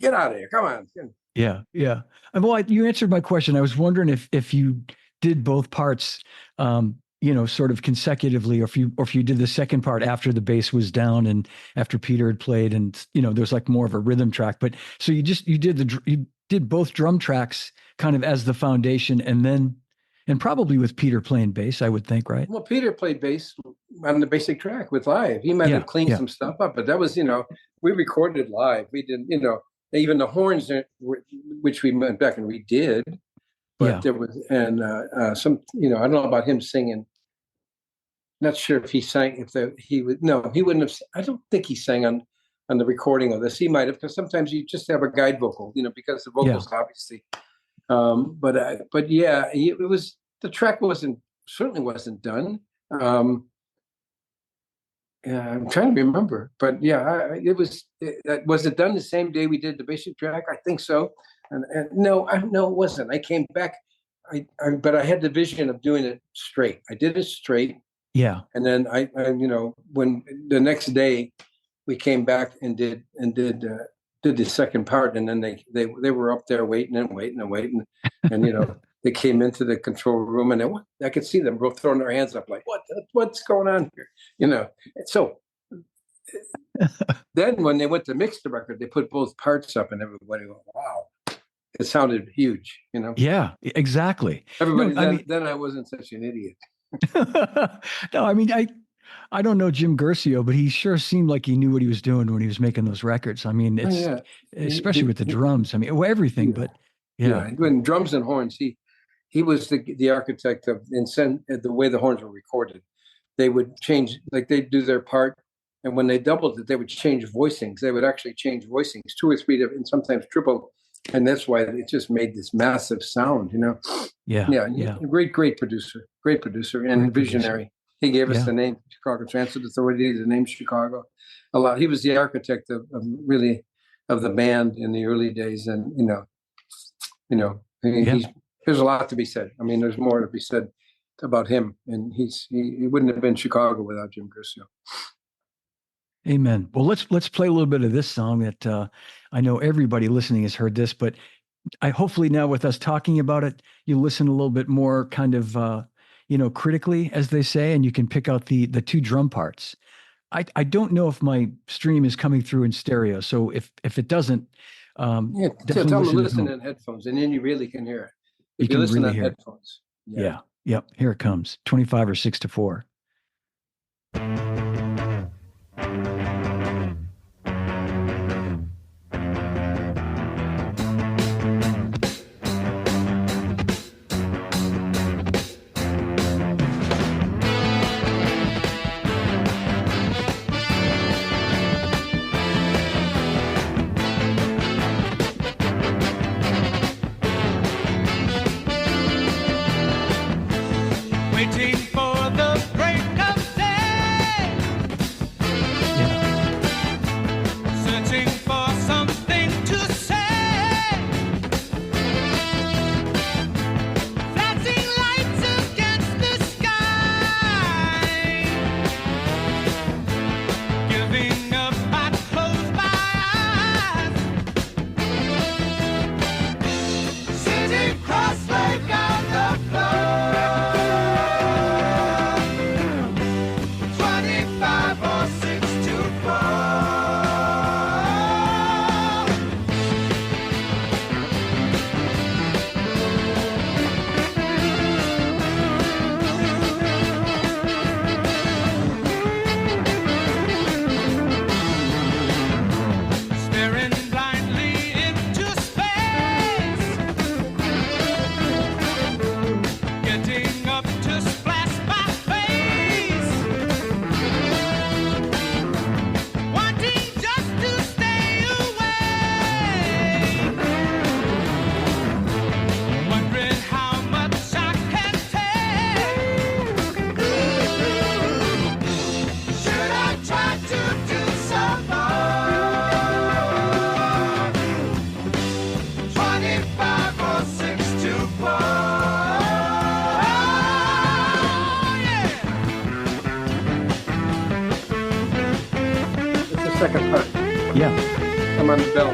get out of here. Come on." Yeah. Yeah. And well, you answered my question. I was wondering if you did both parts, sort of consecutively, or if you did the second part after the bass was down and after Peter had played, and there's like more of a rhythm track. But so you did both drum tracks kind of as the foundation, and probably with Peter playing bass, I would think, right? Well, Peter played bass on the basic track with live. He might have cleaned some stuff up, but that was, we recorded live. We did, even the horns, which we went back and redid. But there was, and some, I don't know about him singing. Not sure if he sang, he wouldn't have. I don't think he sang on the recording of this. He might have, because sometimes you just have a guide vocal, because the vocals obviously. But yeah, it was, the track certainly wasn't done. Yeah, I'm trying to remember, but yeah, was it done the same day we did the basic track? I think so. And no, it wasn't. I came back, but I had the vision of doing it straight. I did it straight. Yeah. And then I when the next day we came back and did the second part, and then they were up there waiting, and they came into the control room, and I could see them both throwing their hands up like, what's going on here? So then when they went to mix the record, they put both parts up, and everybody went, wow. It sounded huge, Yeah, exactly. Everybody, then I wasn't such an idiot. No, I mean, I don't know Jim Guercio, but he sure seemed like he knew what he was doing when he was making those records. I mean, it's especially with the drums. I mean, everything, but when drums and horns, he was the architect of the way the horns were recorded. They would change, like they'd do their part, and when they doubled it, they would change voicings. They would actually change voicings, 2 or 3 different, and sometimes triple. And that's why it just made this massive sound, Yeah. Great producer, and visionary. He gave us the name Chicago Transit Authority, the name Chicago. He was the architect of the band in the early days, and there's a lot to be said. I mean, there's more to be said about him, and he wouldn't have been Chicago without Jim Guercio. Amen. Well, let's play a little bit of this song that I know everybody listening has heard this, but I hopefully now with us talking about it, you listen a little bit more kind of critically, as they say, and you can pick out the two drum parts. I don't know if my stream is coming through in stereo, so if it doesn't, Yeah, definitely tell them to listen at listen home. in headphones, and then you really can hear it. You If you can listen really on hear it. headphones. Yeah. Yep. Here it comes. 25 or 6-4. Waiting for the break of day, Yeah. searching for something to say. Flashing lights against the sky. Giving up, I close my eyes. Sitting cross-legged on the floor. 25 or 6-4. Staring blindly into space, getting up to splash my face, wanting just to stay away, wondering how much I can take. Should I try to do some more? 25 or 6-4. Yeah. It's the second part. Yeah. I'm on the bell.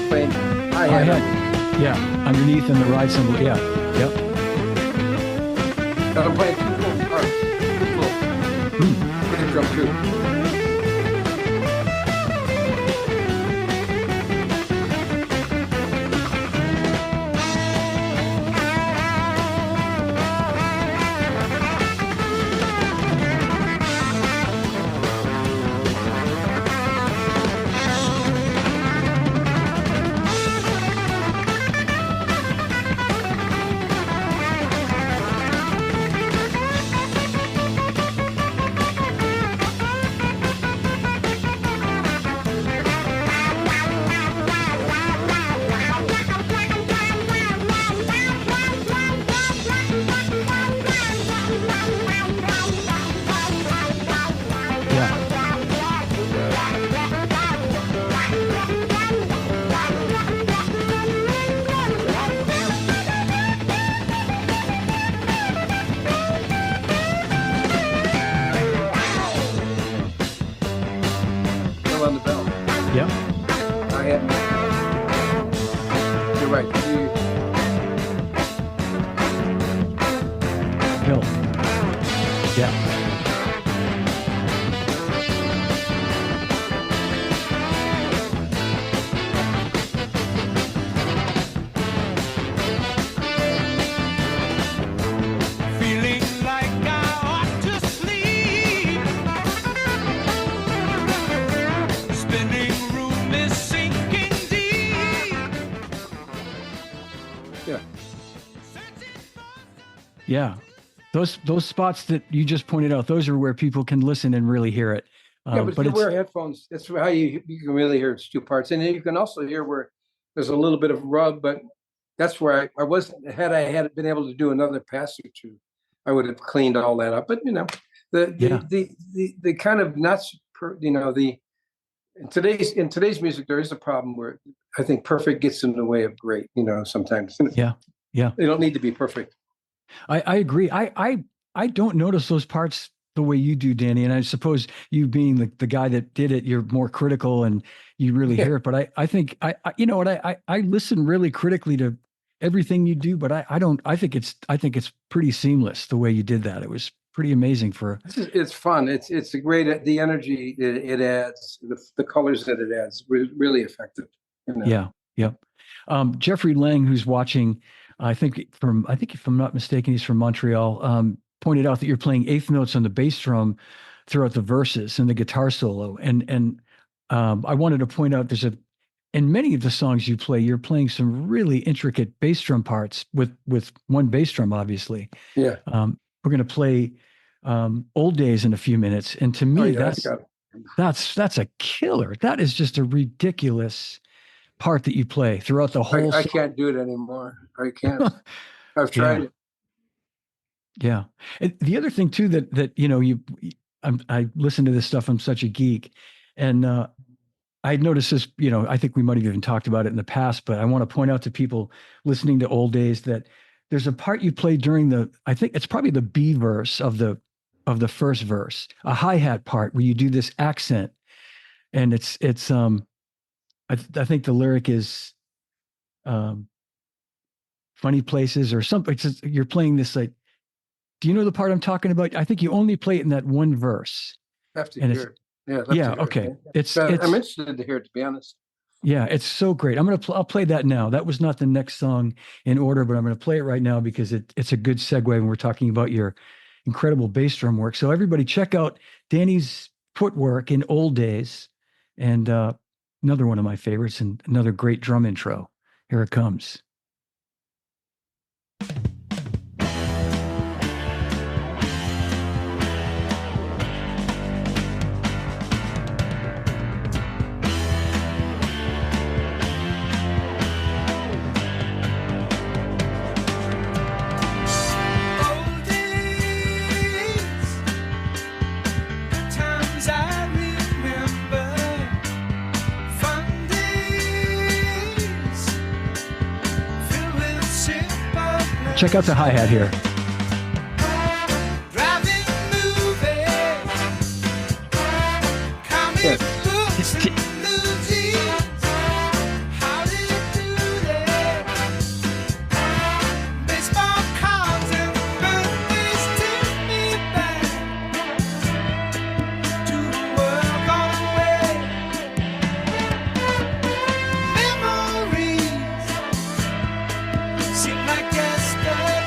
Playing I hi-hat. had. Yeah. Underneath and the ride cymbal. Yeah. Yep. I'm playing two full parts. Full. Rhythm drum too. I'm on the bell. Yep. Hi-hat. You're right. Bill. Yeah. Feeling like I ought to sleep. Spinning room is sinking deep. Yeah. Yeah. Those spots that you just pointed out, those are where people can listen and really hear it. Yeah, but if you it's wear headphones, that's how you can really hear it's two parts. And then you can also hear where there's a little bit of rub, but that's where I wasn't, had I had been able to do another pass or two, I would have cleaned all that up. But Yeah. the kind of nuts, in today's music, there is a problem where I think perfect gets in the way of great, sometimes. Yeah. Yeah. They don't need to be perfect. I agree. I don't notice those parts the way you do, Danny. And I suppose you being the guy that did it, you're more critical and you really Yeah. hear it. But I think you know what, I listen really critically to everything you do, but I don't, I think it's pretty seamless the way you did that. It was pretty amazing for, It's fun. It's a great, the energy it adds, the colors that it adds, really effective. You know? yeah. Yep. Jeffrey Lang, who's watching, I think if I'm not mistaken, he's from Montreal, pointed out that you're playing eighth notes on the bass drum throughout the verses and the guitar solo. And I wanted to point out in many of the songs you play, you're playing some really intricate bass drum parts with one bass drum, obviously. Yeah. We're going to play Old Days in a few minutes. And to me, Oh, yeah, I got it. that's a killer. That is just a ridiculous part that you play throughout the whole I song. can't do it anymore. I can't. I've tried it. Yeah. And the other thing too that you know I listen to this stuff. I'm such a geek, and I noticed this. You know, I think we might have even talked about it in the past, but I want to point out to people listening to Old Days that there's a part you play during I think it's probably the B verse of the first verse, a hi-hat part where you do this accent, and I think the lyric is funny places or something. You're playing this like, do you know the part I'm talking about? I think you only play it in that one verse. I have to And hear it. Yeah, I'd love to hear okay. it. I'm interested to hear it, to be honest. Yeah, it's so great. I'll play that now. That was not the next song in order, but I'm going to play it right now because it's a good segue when we're talking about your incredible bass drum work. So everybody check out Danny's footwork in Old Days, and another one of my favorites and another great drum intro. Here it comes. Old days, good times I remember, fun days, filled with simple Check out the hi-hat here. driving movies, comic books and movies. How did it do that? Baseball cards and birthdays take me back to the world gone away. Memories seem like yesterday.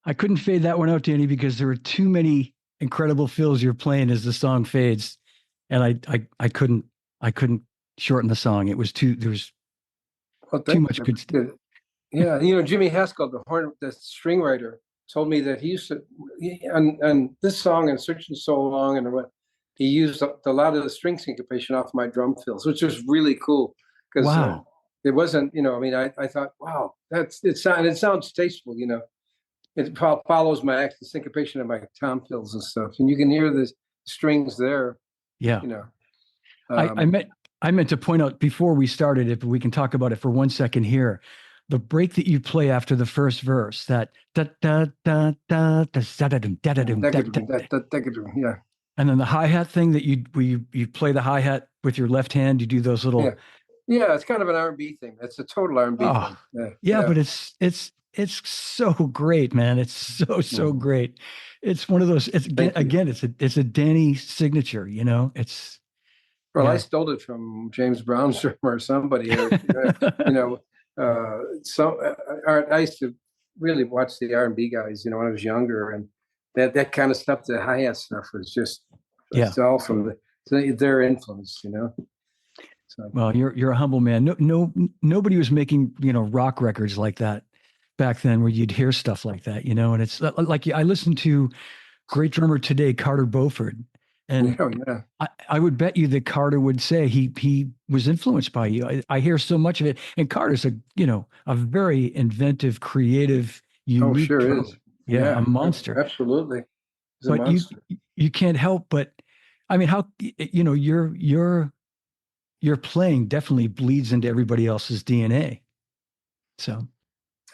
I couldn't fade that one out, Danny, because there were too many incredible fills you're playing as the song fades, and I couldn't shorten the song. It was too there was Well, too thank much you. good stuff. Yeah, Jimmy Haskell, the string writer, told me that he used to, and this song and Searching So Long and what he used a lot of the string syncopation off my drum fills, which was really cool because Wow. it wasn't, I mean, I thought, wow, it sounds tasteful. It follows my the syncopation of my tom fills and stuff, and you can hear the strings there, Yeah. you know. I, I Um, meant I meant to point out before we started, if we can talk about it for 1 second here, the break that you play after the first verse, that da da da da da da da da da da da, yeah, and then the hi-hat thing that you play the hi-hat with your left hand, you do those yeah. little Yeah, it's kind of an R&B thing. It's a total R&B oh thing. Yeah, yeah, yeah. but it's so great, man. It's so Mhm. great. It's one of those, it's Thank you. again, it's a Danny signature, it's Well, I yeah. stole it from James Brown's or somebody, or you know, I used to really watch the R&B guys, when I was younger, and that kind of stuff, the hi-hat stuff was just Yeah. it's all from their influence. So Well, you're a humble man. Nobody was making, rock records like that back then where you'd hear stuff like that, and it's like I listened to great drummer today, Carter Beauford, and yeah, I would bet you that Carter would say he was influenced by you. I hear so much of it, and Carter's a very inventive, creative, oh, unique sure drummer. is. Yeah, a Yeah, monster. absolutely. He's a But you monster. you can't help but, I mean, how your playing definitely bleeds into everybody else's DNA. So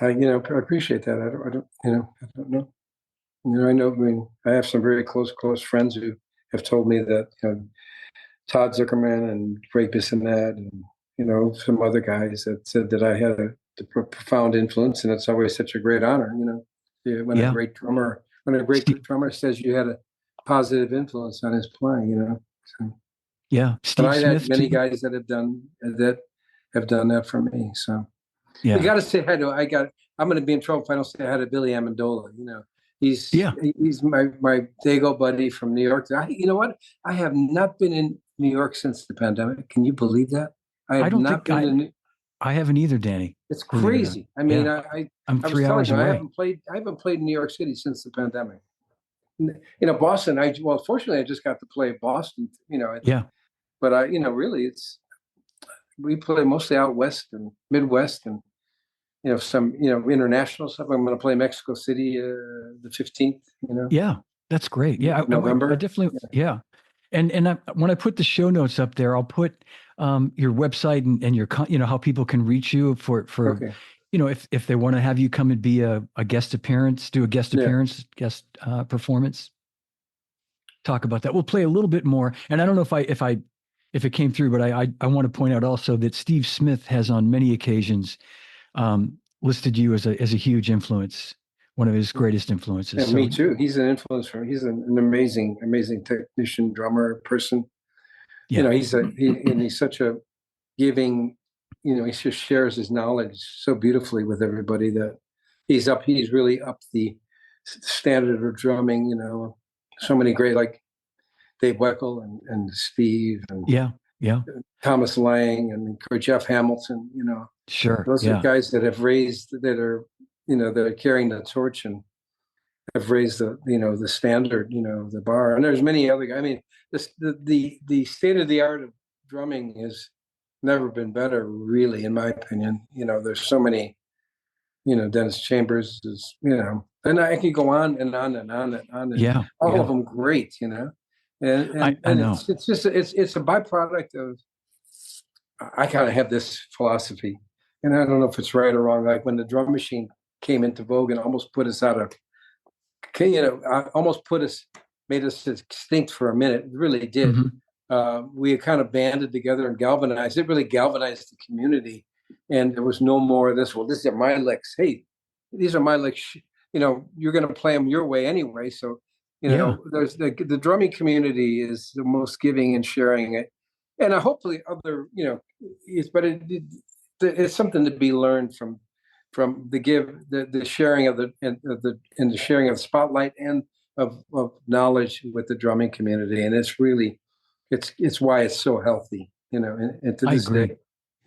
I appreciate that. I don't know. I know. I mean, I have some very close friends who have told me that Todd Zuckerman and Greg Bissonette and some other guys that said that I had a profound influence, and it's always such a great honor. Yeah, yeah, when a great Steve, drummer says you had a positive influence on his playing. So, yeah, but Steve I've had Smith too. many guys that have done that for me. So we Yeah, got to say hi to. I'm going to be in trouble if I don't say hi to Billy Amendola. He's yeah. he's my Dago buddy from New York. You know what? I have not been in New York since the pandemic. Can you believe that? I I have don't not think been in. I haven't either, Danny. It's Believe it or not. crazy. I mean, Yeah, I'm I was 3 hours telling you, away. I haven't played in New York City since the pandemic. Boston. Fortunately, I just got to play Boston. Yeah, But really, we play mostly out west and Midwest, and some international stuff. I'm going to play Mexico City the 15th. yeah, that's great. Yeah, I November. definitely, yeah. And when I put the show notes up there, I'll put your website and your how people can reach you for Okay. if they want to have you come and be a guest appearance, do a guest Yeah. appearance, guest performance. Talk about that. We'll play a little bit more, and I don't know if it came through, but I want to point out also that Steve Smith has on many occasions listed you as a huge influence, one of his greatest influences. Yeah, So me too. He's an influencer. He's an amazing technician, drummer, person. yeah, He's such a giving. He just shares his knowledge so beautifully with everybody that he's really up the standard of drumming. So many great, like Dave Weckl and Steve and yeah, yeah, Thomas Lang and Jeff Hamilton. sure, Those are yeah, guys that are carrying the torch and have raised the standard, the bar. And there's many other guys. I mean, the state of the art of drumming has never been better, really, in my opinion. There's so many. Dennis Chambers is, and I can go on and on and on and on, and yeah, all of yeah. them great. And I and know. it's just it's a byproduct of. I kind of have this philosophy, and I don't know if it's right or wrong. Like when the drum machine came into vogue and almost put us out of, almost made us extinct for a minute. It really did. Hmm. We kind of banded together and galvanized. It really galvanized the community, and there was no more of this. Well, these are my licks. Hey, these are my licks. You're going to play them your way anyway. So, Yeah, there's the drumming community is the most giving and sharing it, and hopefully other, it's something to be learned from the sharing of the sharing of the spotlight and of knowledge with the drumming community, and it's why it's so healthy, and to I this agree. day,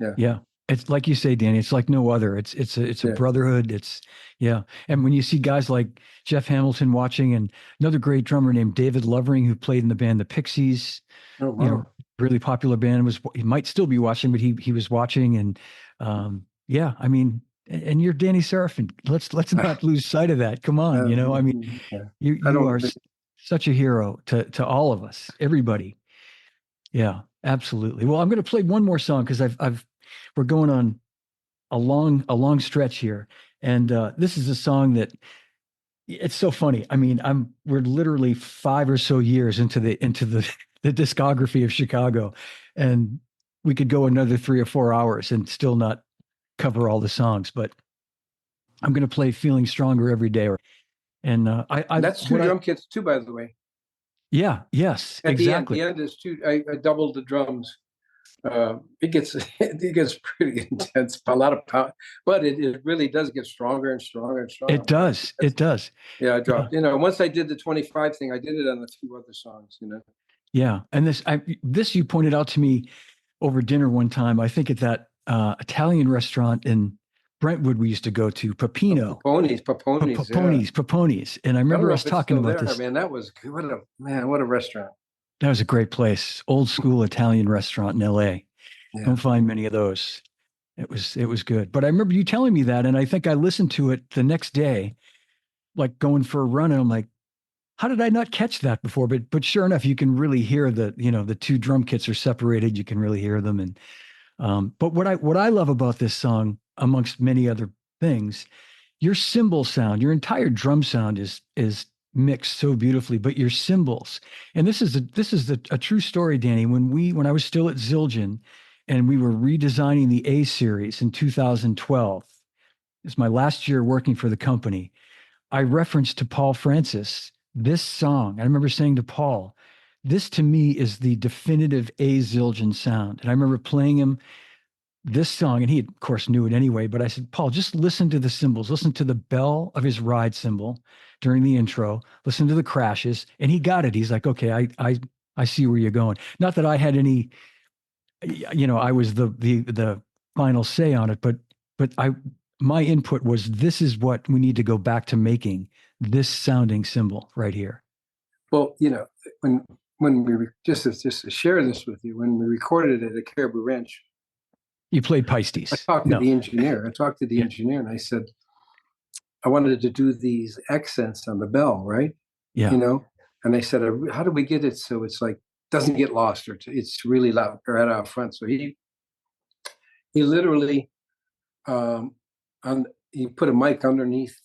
yeah. Yeah. It's like you say, Danny, it's like no other. It's a Yeah. brotherhood. It's yeah. And when you see guys like Jeff Hamilton watching and another great drummer named David Lovering, who played in the band The Pixies, Oh wow. really popular band, he might still be watching, but he was watching. And yeah, I mean, and you're Danny Seraphine. Let's not lose sight of that. Come on, I mean, Yeah. I you don't. are such a hero to all of us, everybody. Yeah, absolutely. Well, I'm going to play one more song because we're going on a long stretch here, and this is a song that it's so funny. I mean, we're literally 5 or so years into the the discography of Chicago, and we could go another 3 or 4 hours and still not cover all the songs. But I'm going to play "Feeling Stronger Every Day," and That's two drum kits too, by the way. yeah, yes, At exactly. the end is two. I doubled the drums. It gets it gets pretty intense, a lot of power, but it really does get stronger and stronger and stronger. It does. It does. Yeah, I Yeah. dropped. Once I did the 25 thing, I did it on a few other songs. Yeah. And this you pointed out to me over dinner one time. I think at that Italian restaurant in Brentwood we used to go to, Peppino. Paponis. And I remember us talking about this. Man, that was what a restaurant. That was a great place. Old school Italian restaurant in LA. Yeah. Don't find many of those. It was good. But I remember you telling me that, and I think I listened to it the next day, like going for a run, and I'm like, how did I not catch that before? But sure enough, you can really hear the two drum kits are separated. You can really hear them. And but what I love about this song, amongst many other things, your cymbal sound, your entire drum sound is mixed so beautifully. But your cymbals, and this is a true story, Danny. When I was still at Zildjian, and we were redesigning the A series in 2012. It's my last year working for the company. I referenced to Paul Francis this song. I remember saying to Paul, this to me is the definitive A Zildjian sound. And I remember playing him this song, and he, of course, knew it anyway. But I said, Paul, just listen to the cymbals, listen to the bell of his ride cymbal during the intro, listen to the crashes. And he got it. He's like, okay, I see where you're going. Not that I had any, I was the final say on it, but my input was, this is what we need to go back to making this sounding cymbal right here. Well, when we just to share this with you, when we recorded it at Caribou Ranch, you played Pisces. I talked to the engineer. And I said, I wanted to do these accents on the bell, right? Yeah. And I said, how do we get it so it's like doesn't get lost, or it's really loud or right out front? So he literally he put a mic underneath.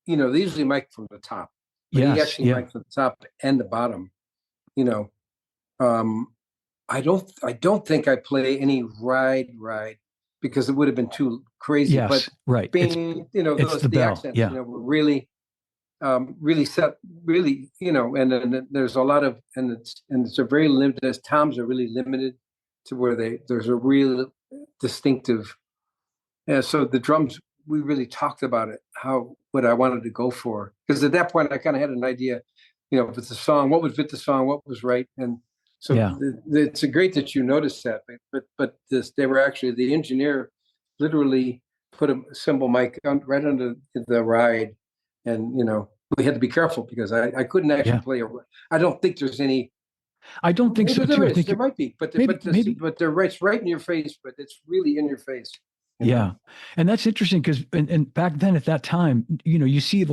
They usually mic from the top, but he actually mic from the top and the bottom. I don't think I play any ride because it would have been too crazy. Yes, but right. Being, it's the bell. accents, yeah. Were really set, really, and then there's a lot of, and it's a very limited, as toms are really limited to where there's a real distinctive. Yeah. So the drums, we really talked about it, what I wanted to go for. Because at that point I kind of had an idea, if it's a song, what would fit the song, what was right. And so it's great that you noticed that, but they were actually, the engineer literally put a cymbal mic right under the ride. And, we had to be careful because I couldn't actually play I don't think there's any. I don't think so too. I think there might be, but they're right in your face, but it's really in your face. Yeah. And that's interesting because, and back then at that time, you see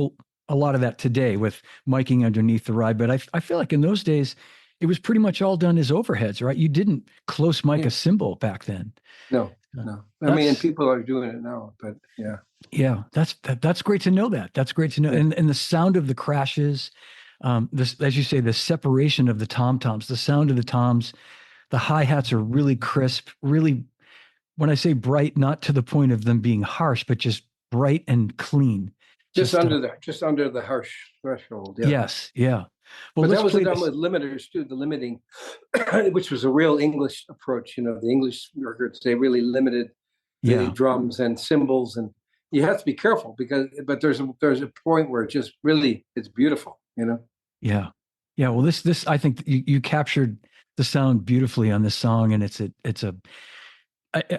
a lot of that today with miking underneath the ride. But I feel like in those days, it was pretty much all done as overheads, right? You didn't close mic a cymbal back then. No. I mean, and people are doing it now, but yeah. Yeah, that's great to know that. That's great to know. And the sound of the crashes, this, as you say, the separation of the tom-toms, the sound of the toms, the hi-hats are really crisp, really, when I say bright, not to the point of them being harsh, but just bright and clean. Just under the harsh threshold. Yeah. Yes. Yeah. Well, but that was done with limiters too, the limiting, which was a real English approach. The English records, they really limited the drums and cymbals, and you have to be careful but there's a point where it's beautiful, you know. Yeah. Yeah. Well, this I think you captured the sound beautifully on this song, and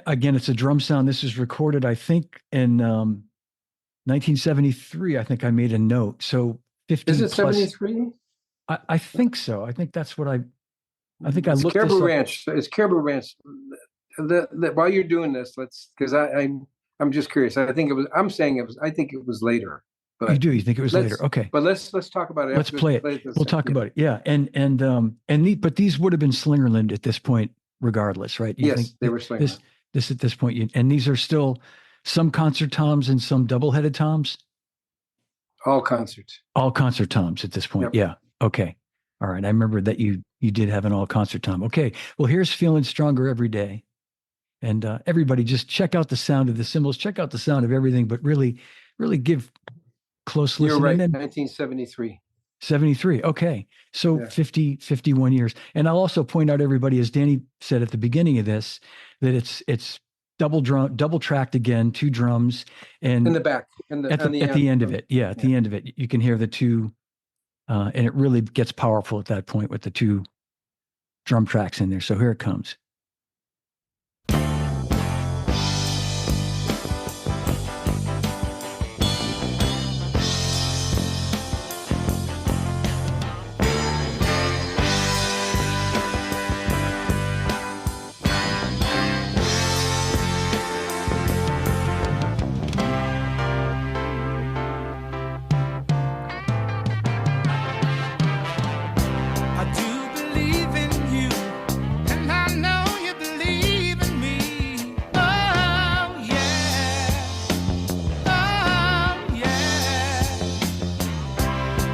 again, it's a drum sound. This is recorded, I think, in 1973. I think I made a note. So 50 Is it plus. 73? I think so. I think that's what I think I It's looked this Caribou up. Ranch. It's Caribou Ranch. While you're doing this, because I'm just curious. I think it was. I'm saying it was. I think it was later. You But do? You think it was later? Okay. But let's talk about it. Let's after play it. We'll talk about it. Yeah. But these would have been Slingerland at this point, regardless, right? You Yes, think they were Slingerland. This at this point, and these are still some concert toms and some double-headed toms. All concerts. All concert toms at this point. Yep. Yeah. Okay. All right. I remember that you did have an all concert tom. Okay. Well, here's Feeling Stronger Every Day. And everybody just check out the sound of the cymbals, check out the sound of everything, but really, really give close listen. You're right. And then 1973. 73. Okay. So Yeah. 51 years. And I'll also point out, everybody, as Danny said at the beginning of this, that it's double tracked again, 2 drums, and In the back. at the end of it. Yeah. At the end of it, you can hear the 2, and it really gets powerful at that point with the 2 drum tracks in there. So here it comes. I do believe in you, and I know you believe in me. Oh yeah, oh yeah.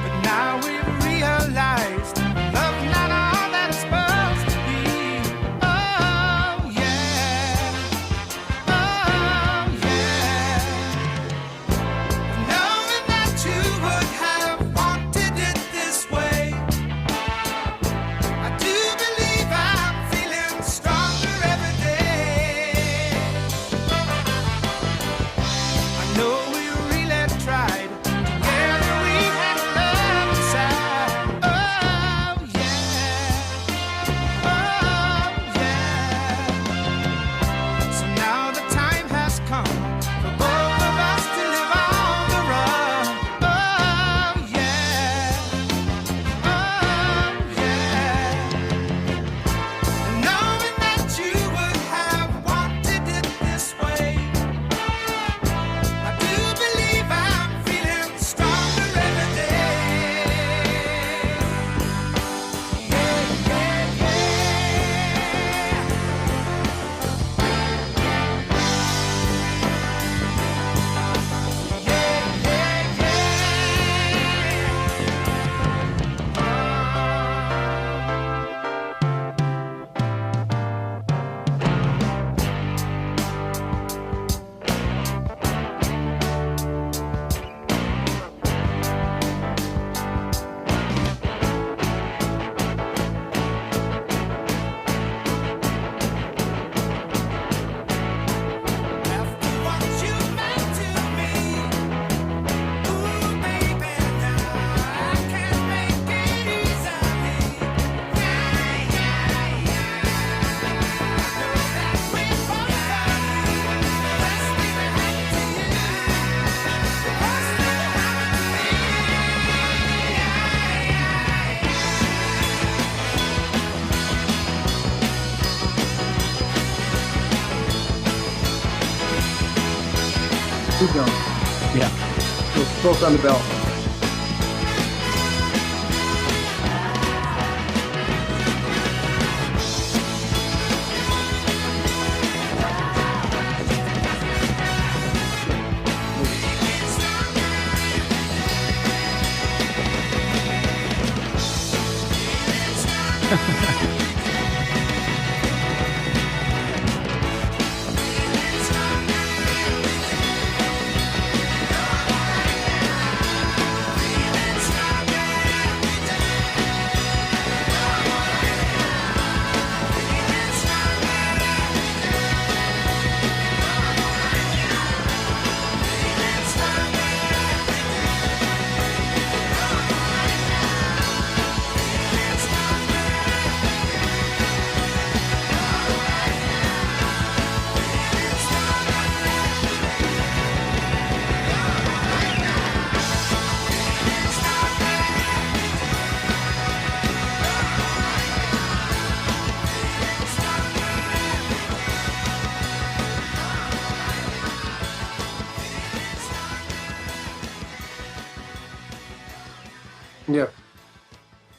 But now we've realized love's not all that it's supposed to be. Oh yeah, oh yeah. Knowing that you would have wanted it this way. I do believe I'm feeling stronger every day. I know we really tried. Together we had love inside. Oh yeah, oh yeah. So now the time has come for both of us to live on the run. Oh yeah, oh yeah. And knowing that you would have wanted it this way, I do believe I'm feeling stronger every day. Yeah, yeah, After what you meant to me, ooh baby, now I can make it easily. Yeah, yeah, yeah. Know that we both love you. Let's leave it up to you. Let's leave it up to me. Keep going. Yeah. Both on the belt.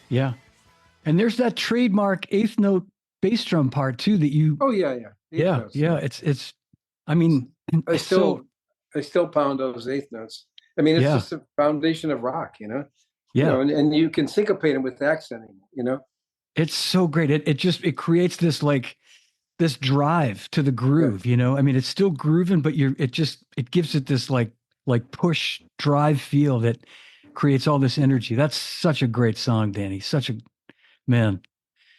Yeah. And there's that trademark eighth note bass drum part too that you, Oh yeah. Eighth yeah, notes. yeah. I mean, I it's so, still pound those eighth notes. I mean, it's yeah, just the foundation of rock, yeah. and you can syncopate them with accenting. It's so great. It creates this like, this drive to the Yeah, groove, you know? I mean, it's still grooving, but it gives it this like push drive feel that creates all this energy. That's such a great song, Danny. Such a, man,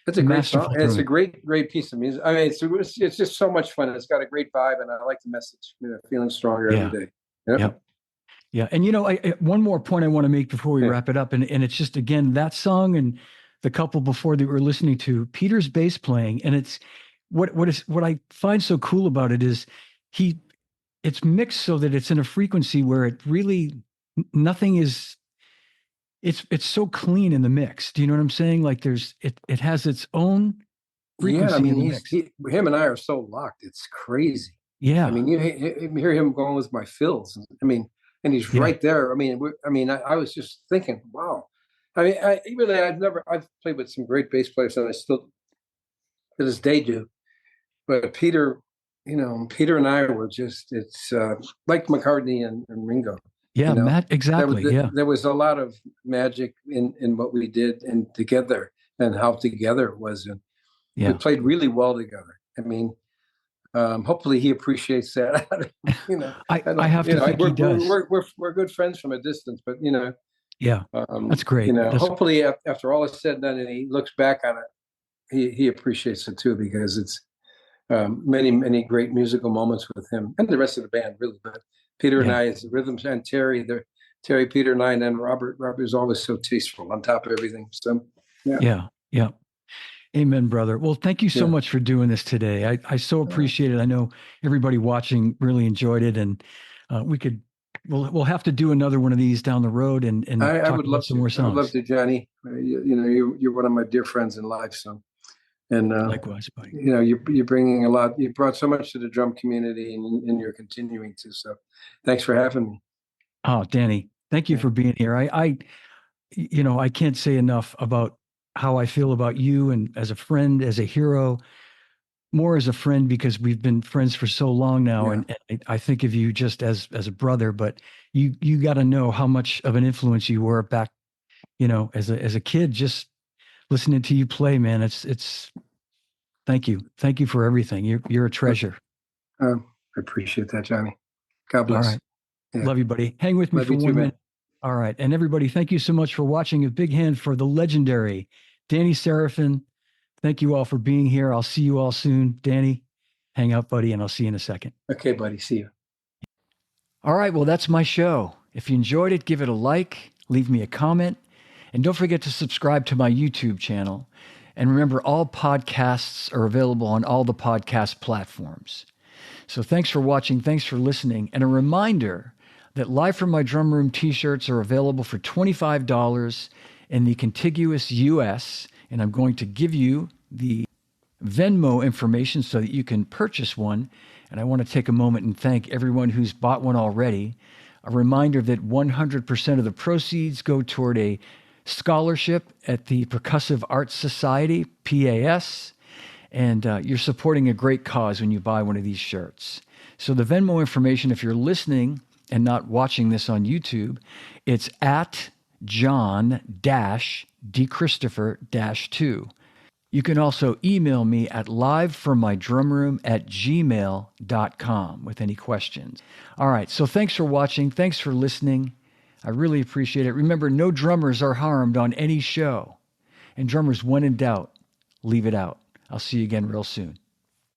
it's a great song. masterful And it's a drumming. great piece of music. I mean, it's just so much fun. It's got a great vibe, and I like the message. Feeling stronger every Yeah. day. Yep. Yeah. Yeah. And one more point I want to make before we Yeah. wrap it up. And it's just, again, that song and the couple before that we were listening to, Peter's bass playing. And it's what I find so cool about it is he, it's mixed so that it's in a frequency where it really, nothing is, it's so clean in the mix. Do you know what I'm saying? Like it has its own Yeah, I frequency in mean, the mix. him and I are so locked. It's crazy. I Yeah. mean, you hear him going with my fills. I mean, and he's Yeah. right there. I mean, I was just thinking, wow. I mean, I've played with some great bass players, and I still to this day do. But Peter and I were it's like McCartney and Ringo. Yeah. You know, Matt. Exactly. Yeah. there was a lot of magic in what we did and together and how together it was. And we Yeah. played really well together. I mean, hopefully he appreciates that. I have to think he does. We're good friends from a distance, but Yeah. That's great. hopefully after all is said and done, and he looks back on it, he appreciates it too, because it's many great musical moments with him and the rest of the band, really. But Peter and Yeah. I, as the rhythms, and Terry, Peter, and I, and then Robert. Robert is always so tasteful on top of everything. So yeah. Yeah. Yeah. Amen, brother. Well, thank you so Yeah. much for doing this today. I so appreciate it. I know everybody watching really enjoyed it, and we'll have to do another one of these down the road and I talk would about love some to. more I would love songs. to, Johnny. You're one of my dear friends in life. So, and Likewise, buddy. you're bringing a lot. You brought so much to the drum community, and you're continuing to. So, thanks for having me. Oh, Danny, thank you Yeah. for being here. I can't say enough about how I feel about you and as a friend, as a hero, more as a friend because we've been friends for so long now. Yeah. And I think of you just as a brother, but you got to know how much of an influence you were back, as a kid, just listening to you play, man. It's thank you. Thank you for everything. You're a treasure. I appreciate that, Johnny. God All bless. right. Yeah. Love you, buddy. Hang with me Love for you too, 1 man. minute. All right. And everybody, thank you so much for watching. A big hand for the legendary Danny Seraphine. Thank you all for being here. I'll see you all soon. Danny, hang out, buddy, and I'll see you in a second. Okay, buddy. See you. All right. Well, that's my show. If you enjoyed it, give it a like, leave me a comment, and don't forget to subscribe to my YouTube channel. And remember, all podcasts are available on all the podcast platforms. So thanks for watching. Thanks for listening. And a reminder that Live from My Drum Room t-shirts are available for $25 in the contiguous U.S., and I'm going to give you the Venmo information so that you can purchase one. And I want to take a moment and thank everyone who's bought one already. A reminder that 100% of the proceeds go toward a scholarship at the Percussive Arts Society, PAS, and you're supporting a great cause when you buy one of these shirts. So the Venmo information, if you're listening and not watching this on YouTube, it's at John-DChristopher-2. You can also email me at livefrommydrumroom@gmail.com with any questions. All right, so thanks for watching. Thanks for listening. I really appreciate it. Remember, no drummers are harmed on any show. And drummers, when in doubt, leave it out. I'll see you again real soon.